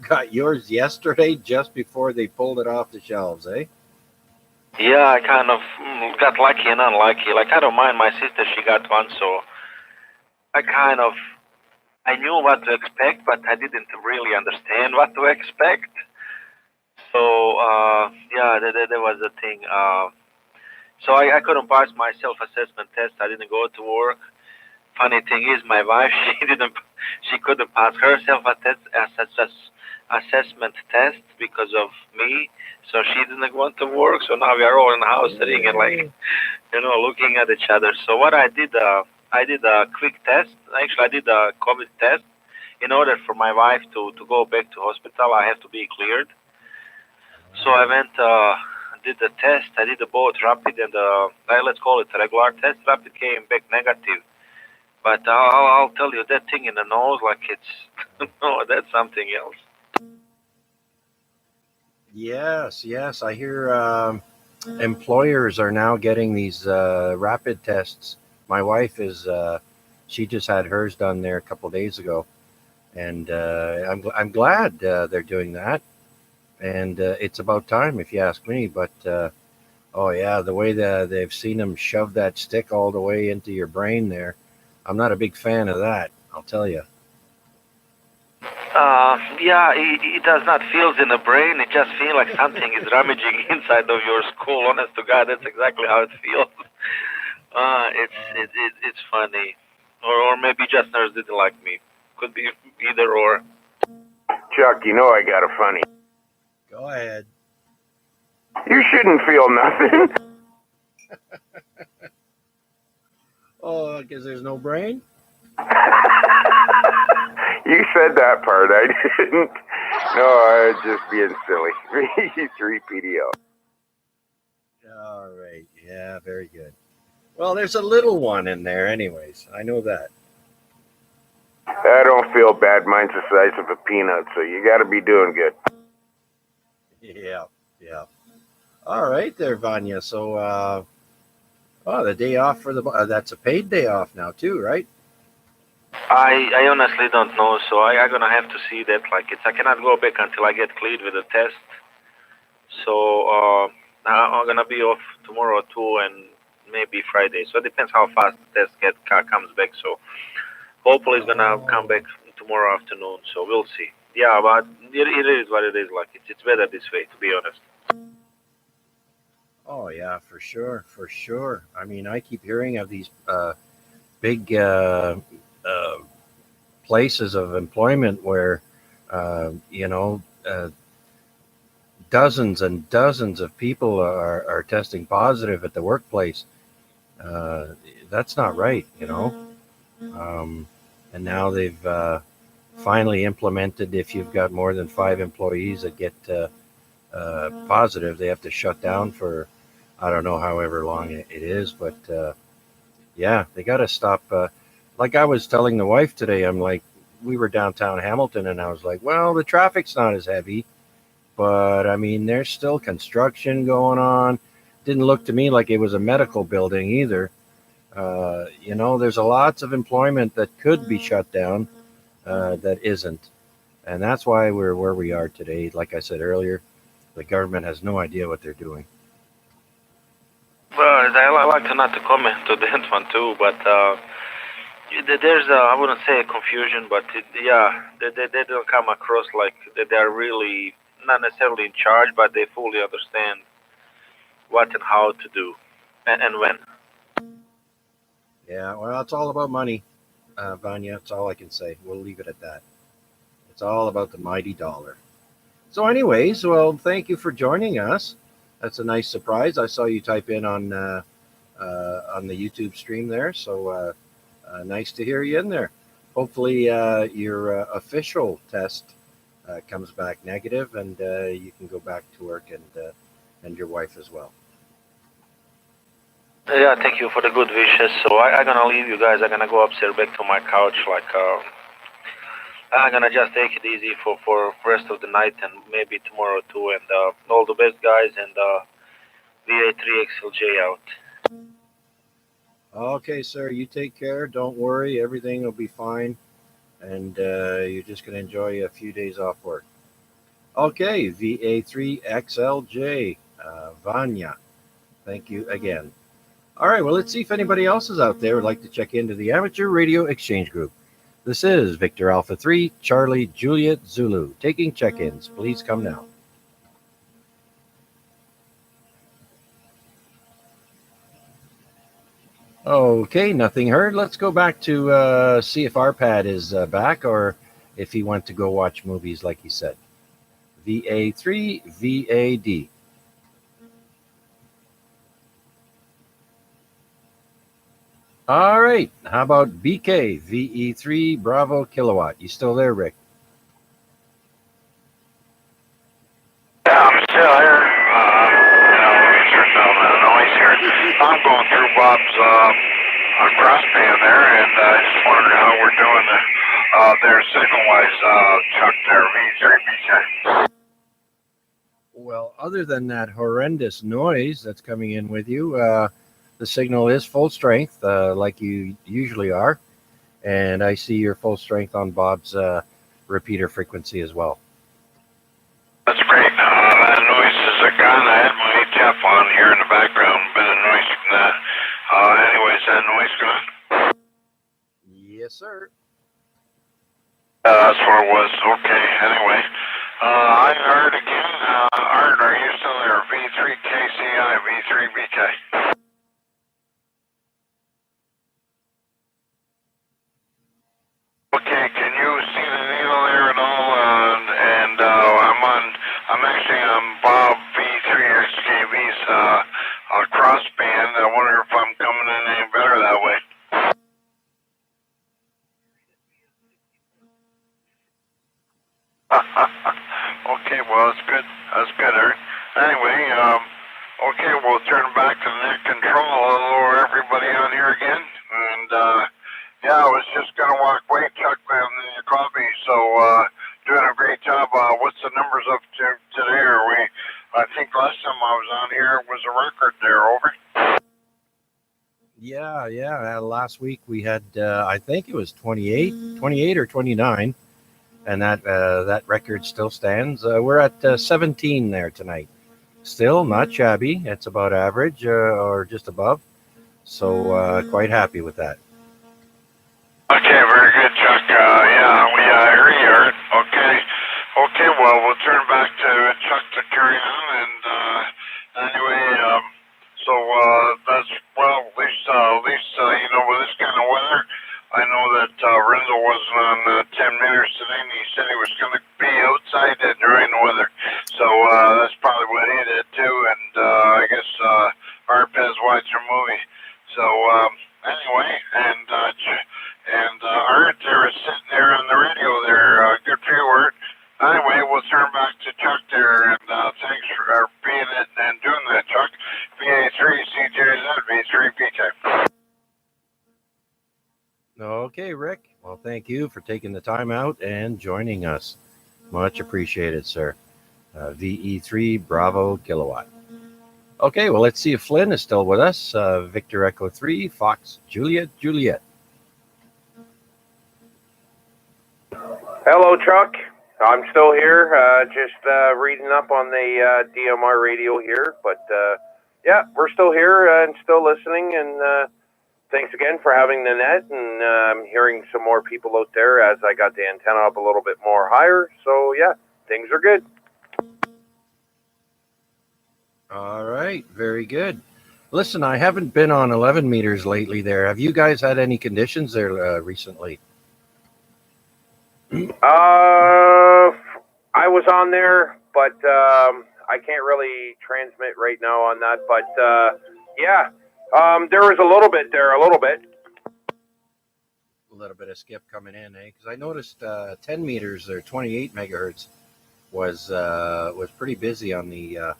got yours yesterday just before they pulled it off the shelves, eh? Yeah, I kind of got lucky and unlucky. Like, I don't mind my sister, she got one, so I knew what to expect, but I didn't really understand what to expect. So, there was a thing. So I couldn't pass my self-assessment test. I didn't go to work. Funny thing is, my wife, she couldn't pass her self-assessment test because of me. So she didn't want to work. So now we are all in the house sitting and looking at each other. So what I did a quick test. Actually, I did a COVID test. In order for my wife to go back to hospital, I have to be cleared. So I went, did the test. I did both rapid and let's call it a regular test. Rapid came back negative. But I'll tell you, that thing in the nose, like it's, no, that's something else. Yes. I hear employers are now getting these rapid tests. My wife she just had hers done there a couple of days ago, and I'm glad they're doing that. and it's about time, if you ask me. But oh yeah, the way that they've seen them shove that stick all the way into your brain there, I'm not a big fan of that. I'll tell you. Yeah, it does not feel in the brain. It just feels like something is rummaging inside of your skull. Honest to God, that's exactly how it feels. It's funny, or maybe just nurse didn't like me. Could be either or. Chuck, you know I got a funny. Go ahead. You shouldn't feel nothing. Oh, because there's no brain? You said that part, I didn't. No, I was just being silly. V3 PDO. All right. Yeah, very good. Well, there's a little one in there anyways. I know that. I don't feel bad. Mine's the size of a peanut, so you got to be doing good. Yeah, yeah. All right there, Vanya. So, the day off for the that's a paid day off now too, right? I honestly don't know, so I'm gonna have to see that. Like, I cannot go back until I get cleared with the test. So I'm gonna be off tomorrow too, and maybe Friday. So it depends how fast the test comes back. So hopefully it's gonna come back tomorrow afternoon. So we'll see. Yeah, but it is what it is. Like, it's better this way, to be honest. Oh yeah, for sure, for sure. I mean, I keep hearing of these big places of employment where dozens and dozens of people are testing positive at the workplace. That's not right, and now they've finally implemented, if you've got more than 5 employees that get positive, they have to shut down for, I don't know, however long it is. But yeah, they got to stop. Like I was telling the wife today, I'm like, we were downtown Hamilton, and I was like, well, the traffic's not as heavy, but I mean, there's still construction going on. Didn't look to me like it was a medical building either. There's a lots of employment that could be shut down that isn't. And that's why we're where we are today. Like I said earlier, the government has no idea what they're doing. Well, I like to not to comment to that one too, but there's I wouldn't say a confusion, but they don't come across like they're really not necessarily in charge, but they fully understand what and how to do and when. Yeah, well, it's all about money, Vanya. That's all I can say. We'll leave it at that. It's all about the mighty dollar. So, anyways, well, thank you for joining us. That's a nice surprise. I saw you type in on the YouTube stream there. So nice to hear you in there. Hopefully, your official test comes back negative, and you can go back to work, and your wife as well. Yeah, thank you for the good wishes. So I'm gonna leave you guys. I'm gonna go upstairs back to my couch. Like, I'm gonna just take it easy for rest of the night and maybe tomorrow too. And all the best, guys. And VA3XLJ out. Okay, sir. You take care. Don't worry. Everything will be fine. And you're just going to enjoy a few days off work. Okay, VA3XLJ, Vanya. Thank you again. All right, well, let's see if anybody else is out there would like to check into the Amateur Radio Exchange Group. This is Victor Alpha 3, Charlie Juliet Zulu. Taking check-ins. Please come now. Okay, nothing heard. Let's go back to see if Arpad is back or if he went to go watch movies like he said. VA3 VAD. All right, how about BK VE3 Bravo Kilowatt? You still there, Rick? Yeah, I'm still here. There's no noise here. I'm going through Bob's cross band there, and I just wondered how we're doing there signal-wise, Chuck, there, V3BK. Well, other than that horrendous noise that's coming in with you, the signal is full strength, like you usually are. And I see your full strength on Bob's repeater frequency as well. That's great. on. I had my HF on here in the background, a bit of noise. Anyways, that noise gone? Yes, sir. That's where it was. Okay, anyway. I'm Art again. Art, are you still there? V3KCI, V3BK. Okay, can you see the needle there at all? I'm actually on Bob V3XKV's crossband. I wonder if I'm coming in any better that way. Okay, well, that's good. That's good, Art. Anyway, okay, we'll turn back to the net control. I'll lower everybody on here again. And, yeah, I was just going to walk away, Chuck, and you called me. So, doing a great job. What's the numbers up to today? I think last time I was on here was a record there, over. Yeah. Last week we had, I think it was 28 or 29. And that record still stands. We're at 17 there tonight. Still not shabby. It's about average or just above. So quite happy with that. Okay, very good, Chuck. Yeah, I hear you, Art. Okay, well, we'll turn back to Chuck to carry on. And anyway, so that's, well, at least you know, with this kind of weather, I know that Renzo wasn't on 10 meters today, and he said he was going to be outside during the weather. So that's probably what he did too. And I guess Arpez watched a movie. So anyway, and Art there is sitting there on the radio there. Good for you, Art. Anyway, we'll turn back to Chuck there, and thanks for being it and doing that, Chuck. VA3CJZ, V3PK. Okay, Rick. Well, thank you for taking the time out and joining us. Much appreciated, sir. VE3 Bravo Kilowatt. Okay, well, let's see if Flynn is still with us. Victor Echo 3, Fox Juliet. Hello, Chuck. I'm still here, just reading up on the DMR radio here. But yeah, we're still here and still listening. And thanks again for having the net. And I'm hearing some more people out there as I got the antenna up a little bit more higher. So yeah, things are good. All right, very good. Listen, I haven't been on 11 meters lately there. Have you guys had any conditions there recently? I was on there, but I can't really transmit right now on that. But yeah, there was a little bit there, a little bit. A little bit of skip coming in, eh? Because I noticed 10 meters or 28 megahertz was pretty busy on the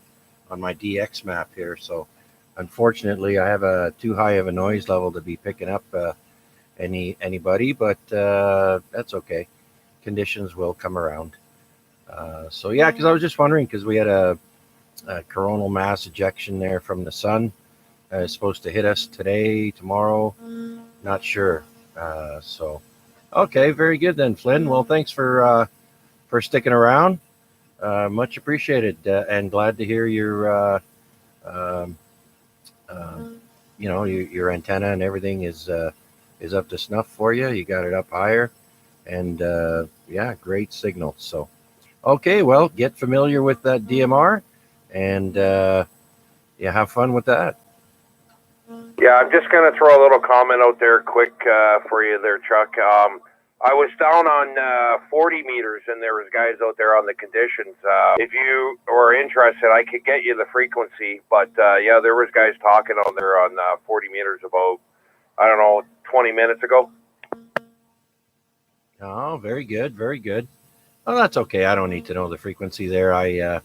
on my DX map here. So unfortunately, I have a too high of a noise level to be picking up anybody, but that's okay. Conditions will come around. So yeah, because I was just wondering, because we had a coronal mass ejection there from the sun. It's supposed to hit us today, tomorrow. Not sure. So okay, very good then, Flynn. Well, thanks for sticking around. Much appreciated, and glad to hear your your antenna and everything is up to snuff for you. You got it up higher, and yeah, great signal. So okay, well, get familiar with that DMR, and yeah, have fun with that. Yeah, I'm just going to throw a little comment out there quick for you there, Chuck. I was down on 40 meters, and there was guys out there on the conditions. If you were interested, I could get you the frequency. But yeah, there was guys talking on there on 40 meters about, I don't know, 20 minutes ago. Oh, very good, very good. Oh, that's okay. I don't need to know the frequency there. I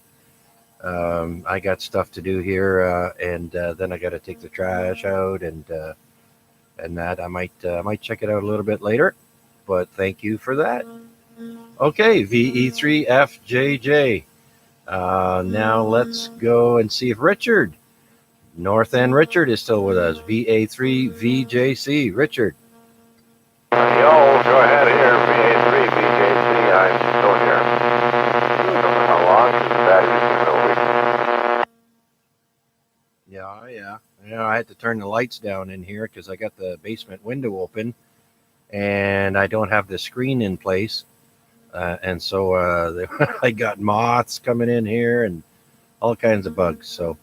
got stuff to do here, and then I got to take the trash out, and that I might check it out a little bit later. But thank you for that. Okay, VE3FJJ. Now let's go and see if Richard, North End Richard, is still with us. VA3VJC. Richard. Yo, go ahead here, VA3VJC. I'm still here. I don't know how long, because the battery's been a week. Yeah. I had to turn the lights down in here because I got the basement window open, and I don't have the screen in place, and so I got moths coming in here and all kinds of bugs. So,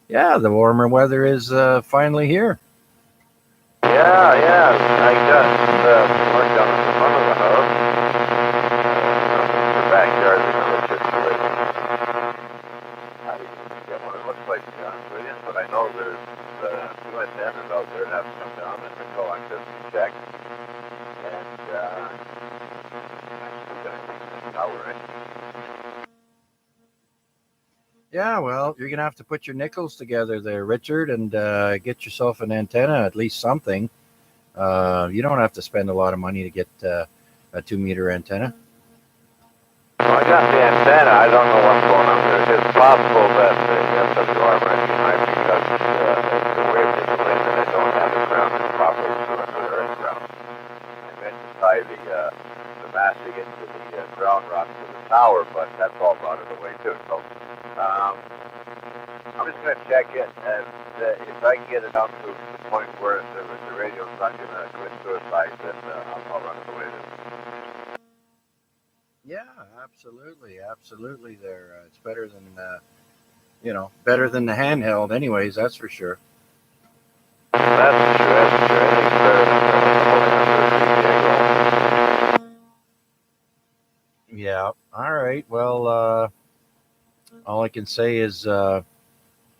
yeah, the warmer weather is finally here. Yeah. I got some work done at the front of the house. The backyard, it's situated. I didn't get what it looks like, to be honest with you, but I know there's two antennas out there that have to come down and go on just to check. And I'm going to take this tower, right? Yeah, well, you're gonna have to put your nickels together there, Richard, and get yourself an antenna, at least something. You don't have to spend a lot of money to get a 2-meter antenna. Well, I got the antenna. I don't know what's going on there. It's possible that the SWR might be high because the wave is in and I don't have it grounded properly to the earth ground. I meant to tie the mastic into the ground rod to the tower, but that's all rotted away too. So I'm just going to check it, and if I can get it down to the point where the radio's not going to commit suicide, then I'll run it away. Yeah, absolutely. There, it's better than better than the handheld, anyways. That's for sure. That's true. Anything's better than Yeah. All right. Well, all I can say is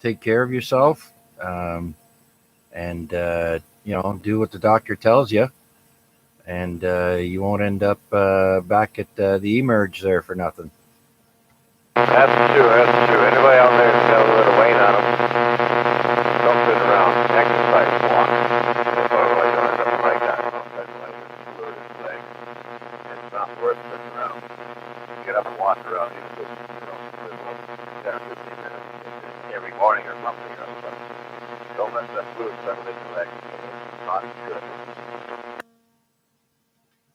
take care of yourself, and do what the doctor tells you, and you won't end up back at the emerge there for nothing. That's true. Anybody out there who's got a little weight on them, don't sit around. Exercise, walk. Otherwise, you'll end up like that. It's not worth sitting around. Get up and walk around, even just 10 or 15 minutes every morning or something. But don't let that fluid suddenly collect. It's not good.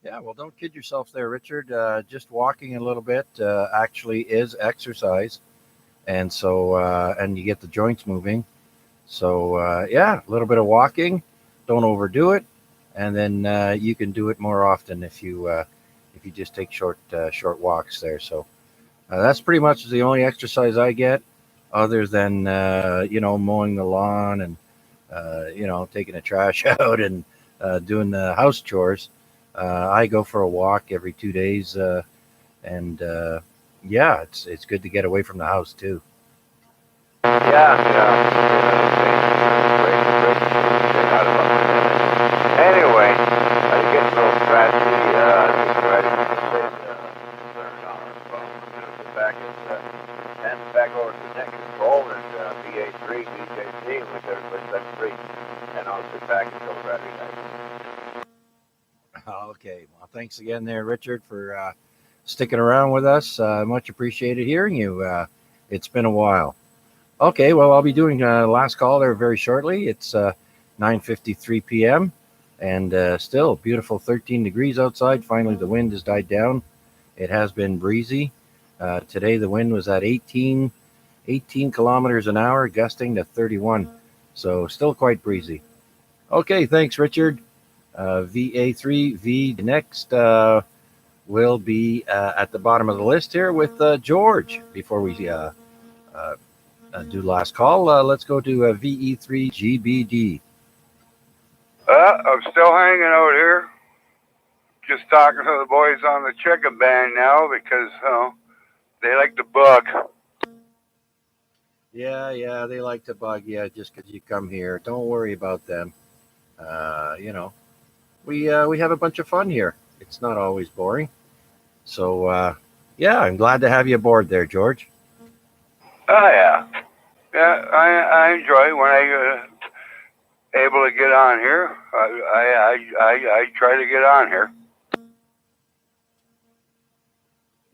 Yeah, well, don't kid yourself there, Richard. Just walking a little bit actually is exercise, and so and you get the joints moving. So yeah, a little bit of walking. Don't overdo it, and then you can do it more often if you just take short walks there. So that's pretty much the only exercise I get, other than mowing the lawn and taking the trash out and doing the house chores. I go for a walk every 2 days, and yeah, it's good to get away from the house too. Anyway, I get a little scratchy. Just ready to hand back over to net control and VA3, BJC, which everybody's at 3, and I'll sit back until the battery dies. Okay, well, thanks again there, Richard, for sticking around with us. Much appreciated hearing you. It's been a while. Okay, well, I'll be doing last call there very shortly. It's 9:53 p.m. and still beautiful 13 degrees outside. Finally, the wind has died down. It has been breezy. Today, the wind was at 18 kilometers an hour, gusting to 31. So still quite breezy. Okay, thanks, Richard. VA3V next will be at the bottom of the list here with George. Before we do last call, let's go to VE3GBD. I'm still hanging out here. Just talking to the boys on the chicken band now because they like to bug. Yeah, they like to bug you just because you come here. Don't worry about them. We have a bunch of fun here. It's not always boring. So yeah, I'm glad to have you aboard there, George. Oh yeah, I enjoy when I able to get on here. I try to get on here.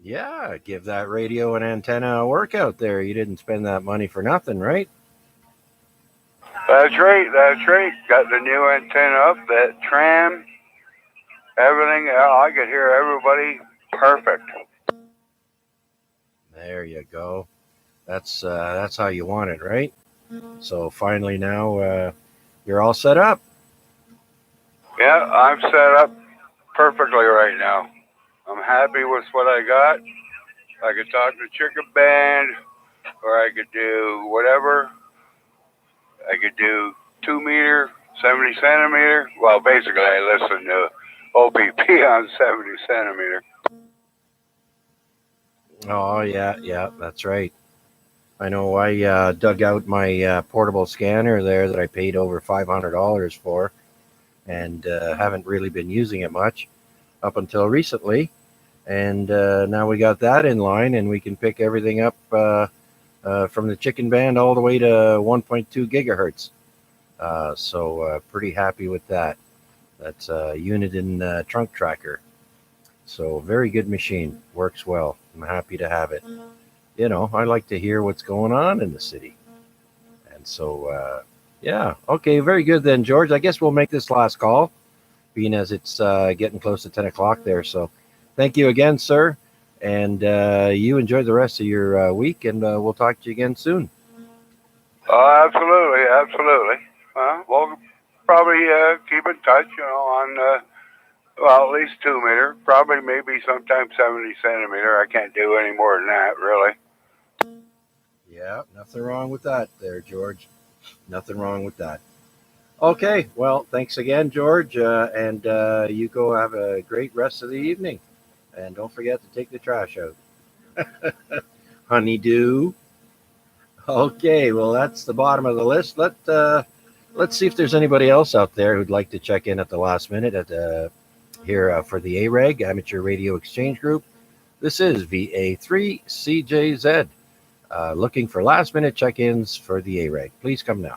Yeah, give that radio and antenna a workout there. You didn't spend that money for nothing, right? That's right. Got the new antenna up, that tram, everything. I could hear everybody perfect. There you go. That's how you want it, right? So finally now you're all set up. Yeah, I'm set up perfectly right now. I'm happy with what I got. I could talk to chicken band, or I could do whatever. I could do 2 meter, 70 centimeter. Well, basically, I listen to OPP on 70 centimeter. Oh yeah, that's right. I know I dug out my portable scanner there that I paid over $500 for, and haven't really been using it much up until recently. And now we got that in line, and we can pick everything up from the chicken band all the way to 1.2 gigahertz. So pretty happy with that. That's a Uniden trunk tracker. So very good machine. Works well. I'm happy to have it. You know, I like to hear what's going on in the city. And so, yeah. Okay, very good then, George. I guess we'll make this last call, being as it's getting close to 10 o'clock there. So thank you again, sir. And you enjoy the rest of your week, and we'll talk to you again soon. Oh, absolutely. We'll probably keep in touch, on, well, at least 2 meter. Probably maybe sometime 70 centimeter. I can't do any more than that, really. Yeah, nothing wrong with that there, George. Nothing wrong with that. Okay, well, thanks again, George, and you go have a great rest of the evening. And don't forget to take the trash out. Honeydew. Okay, well, that's the bottom of the list. Let's see if there's anybody else out there who'd like to check in at the last minute at here for the AREG, Amateur Radio Exchange Group. This is VA3CJZ. Looking for last minute check-ins for the AREG. Please come now.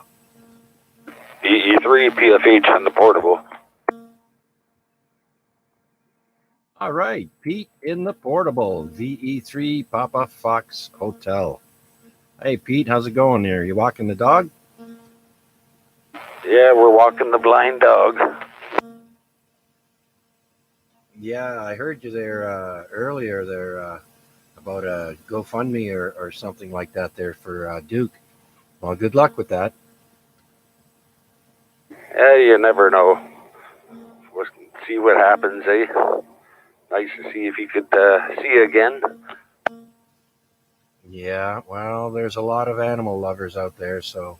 VE3 PFH on the portable. All right, Pete in the portable, VE3 Papa Fox Hotel. Hey, Pete, how's it going there? You walking the dog? Yeah, we're walking the blind dog. Yeah, I heard you there earlier there about a GoFundMe or something like that there for Duke. Well, good luck with that. Yeah, you never know. We'll see what happens, eh? Nice to see if you could see you again. Yeah, well, there's a lot of animal lovers out there, so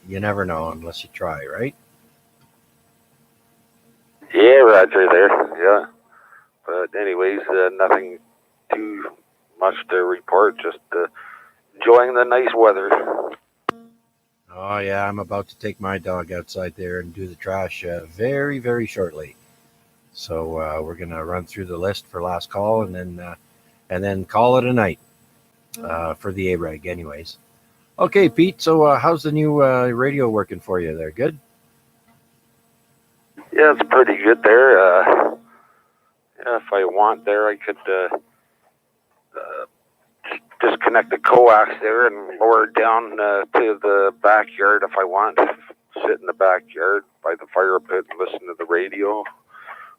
you never know unless you try, right? Yeah, Roger there, yeah. But anyways, nothing too much to report, just enjoying the nice weather. Oh, yeah, I'm about to take my dog outside there and do the trash very, very shortly. So we're going to run through the list for last call and then call it a night for the AREG anyways. Okay, Pete, so how's the new radio working for you there? Good? Yeah, it's pretty good there. Yeah, if I want there, I could disconnect the coax there and lower it down to the backyard if I want. Sit in the backyard by the fire pit and listen to the radio.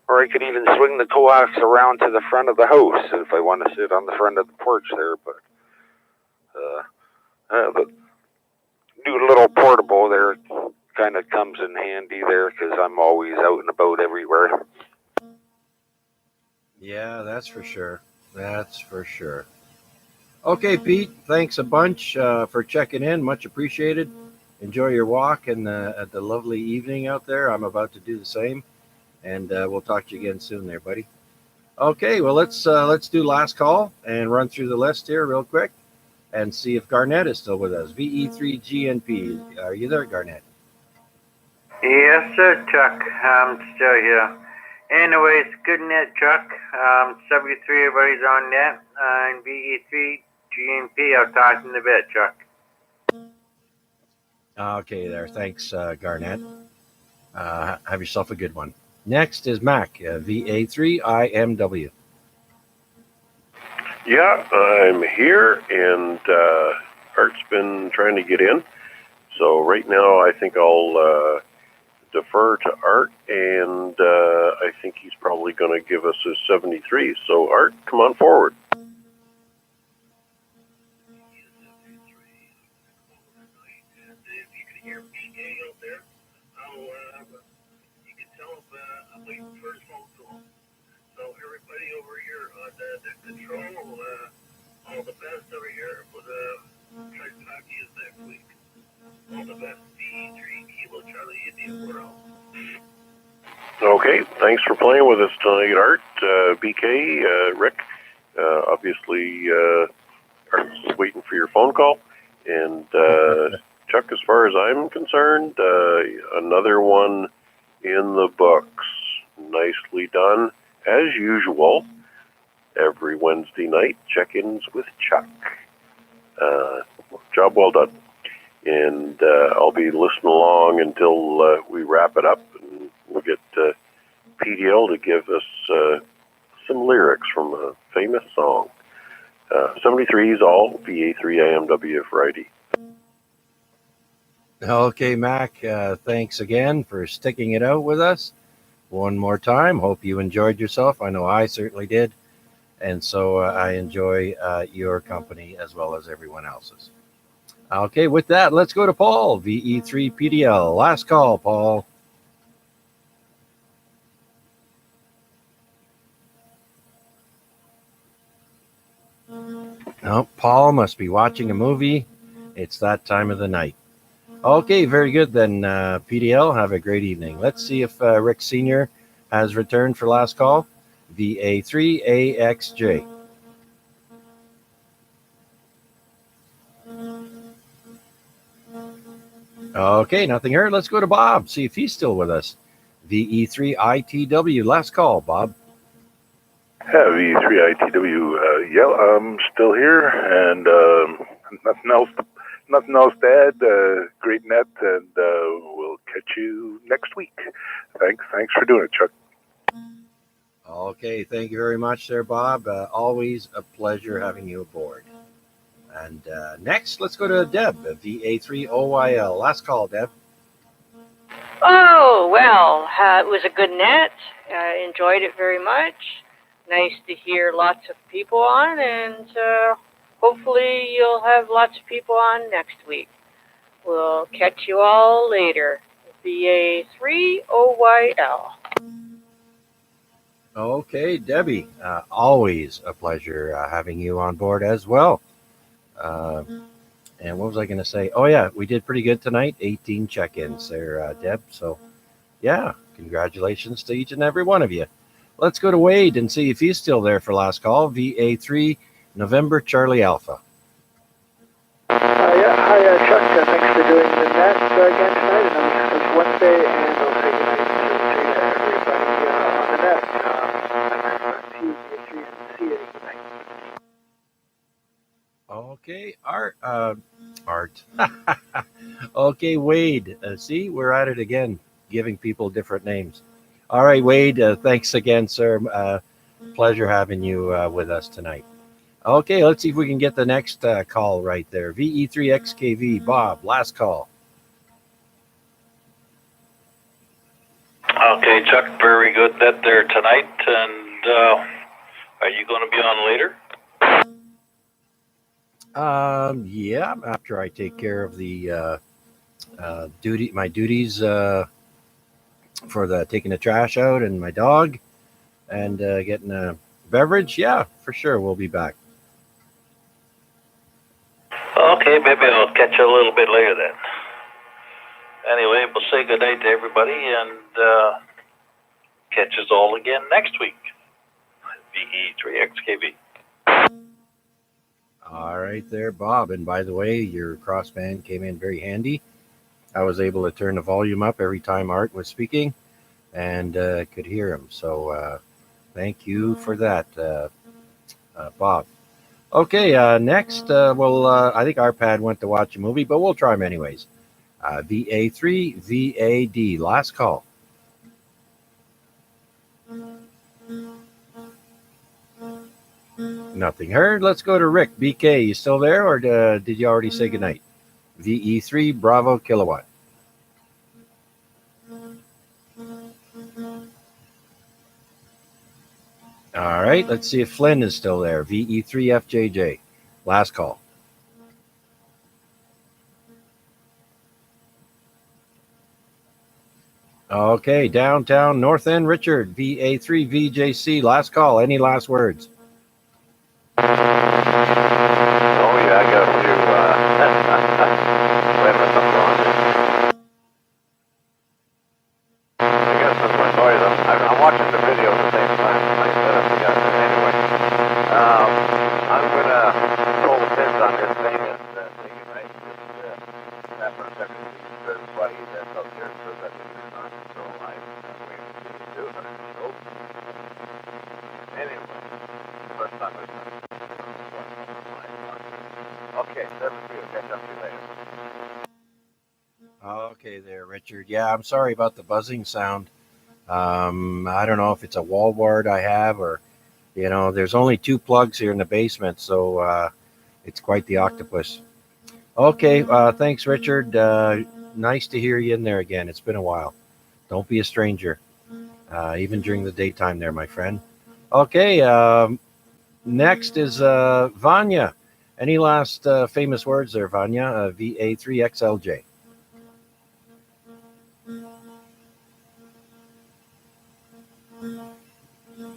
Or I could even swing the coax around to the front of the house if I want to sit on the front of the porch there. But the new little portable there kind of comes in handy there because I'm always out and about everywhere. Yeah, that's for sure. That's for sure. Okay, Pete, thanks a bunch for checking in. Much appreciated. Enjoy your walk and the lovely evening out there. I'm about to do the same. And we'll talk to you again soon there, buddy. Okay, well, let's do last call and run through the list here real quick and see if Garnett is still with us. VE3GNP. Are you there, Garnett? Yes, sir, Chuck. I'm still here. Anyways, good net, Chuck. 73 everybody's on net. And VE3GNP, I'll talk in a bit, Chuck. Okay, there. Thanks, Garnett. Have yourself a good one. Next is Mac, VA3IMW. Yeah, I'm here, and Art's been trying to get in. So right now, I think I'll defer to Art, and I think he's probably going to give us his 73. So Art, come on forward. Okay, thanks for playing with us tonight, Art, BK, Rick. Obviously, Art's waiting for your phone call. And Chuck, as far as I'm concerned, another one in the books. Nicely done. As usual, every Wednesday night, check-ins with Chuck. Job well done. And I'll be listening along until we wrap it up, and we'll get PDL to give us some lyrics from a famous song. 73 is all VA3 AMW Friday. Okay, Mac, thanks again for sticking it out with us one more time. Hope you enjoyed yourself. I know I certainly did. And so I enjoy your company as well as everyone else's. Okay, with that, let's go to Paul, VE3PDL. Last call, Paul. No, Paul must be watching a movie. It's that time of the night. Okay, very good then, PDL. Have a great evening. Let's see if Rick Sr. has returned for last call. VA3AXJ. Okay, nothing heard. Let's go to Bob, see if he's still with us. VE3ITW. Last call, Bob. VE3ITW. Yeah, I'm still here, and nothing else to add. Great net, and we'll catch you next week. Thanks for doing it, Chuck. Okay, thank you very much there, Bob. Always a pleasure having you aboard. And next, let's go to Deb, VA3OYL. Last call, Deb. Oh, well, it was a good net. I enjoyed it very much. Nice to hear lots of people on, and hopefully you'll have lots of people on next week. We'll catch you all later. VA3OYL. Okay, Debbie, always a pleasure having you on board as well. And what was I going to say? Oh, yeah, we did pretty good tonight. 18 check-ins there, Deb. So, yeah, congratulations to each and every one of you. Let's go to Wade and see if he's still there for last call. VA3 November Charlie Alpha. Hi, Chuck. Thanks for doing the net again tonight. And it's Wednesday, and I'll say good night to everybody on the net. See you tonight. Okay, Art. Okay, Wade. See, we're at it again, giving people different names. All right, Wade, thanks again, sir. Pleasure having you with us tonight. Okay, let's see if we can get the next call right there. VE3XKV, Bob, last call. Okay, Chuck, very good net there tonight. And are you going to be on later? Yeah, after I take care of the my duties for the taking the trash out and my dog and getting a beverage. Yeah, for sure, we'll be back. Okay, maybe I'll catch you a little bit later then. Anyway, we'll say good night to everybody and catch us all again next week. VE3XKV. All right there, Bob. And by the way, your crossband came in very handy. I was able to turn the volume up every time Art was speaking and could hear him. So thank you for that, Bob. Okay, next, I think our pad went to watch a movie, but we'll try him anyways. VA3 VAD, last call. Nothing heard. Let's go to Rick. BK, you still there, or did you already say goodnight? VE3 Bravo Kilowatt. All right, let's see if Flynn is still there. VE3FJJ, last call. Okay, downtown North End Richard, VA3VJC, last call. Any last words? Oh, yeah, I got a few women up on Okay, 7-3. I'll catch up to you later. Okay there, Richard. Yeah, I'm sorry about the buzzing sound. I don't know if it's a wall wart I have or, there's only 2 plugs here in the basement, so it's quite the octopus. Okay, thanks, Richard. Nice to hear you in there again. It's been a while. Don't be a stranger, even during the daytime there, my friend. Okay, next is Vanya. Any last famous words there, Vanya? VA3XLJ.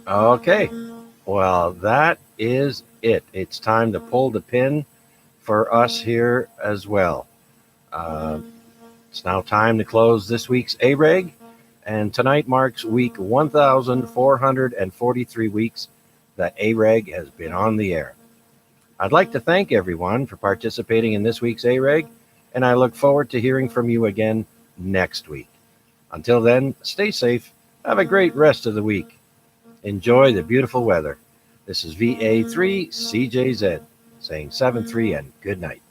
Okay, well, that is it. It's time to pull the pin for us here as well. It's now time to close this week's AREG, and tonight marks week 1,443 weeks that AREG has been on the air. I'd like to thank everyone for participating in this week's AREG, and I look forward to hearing from you again next week. Until then, stay safe. Have a great rest of the week. Enjoy the beautiful weather. This is VA3CJZ saying 7-3 and good night.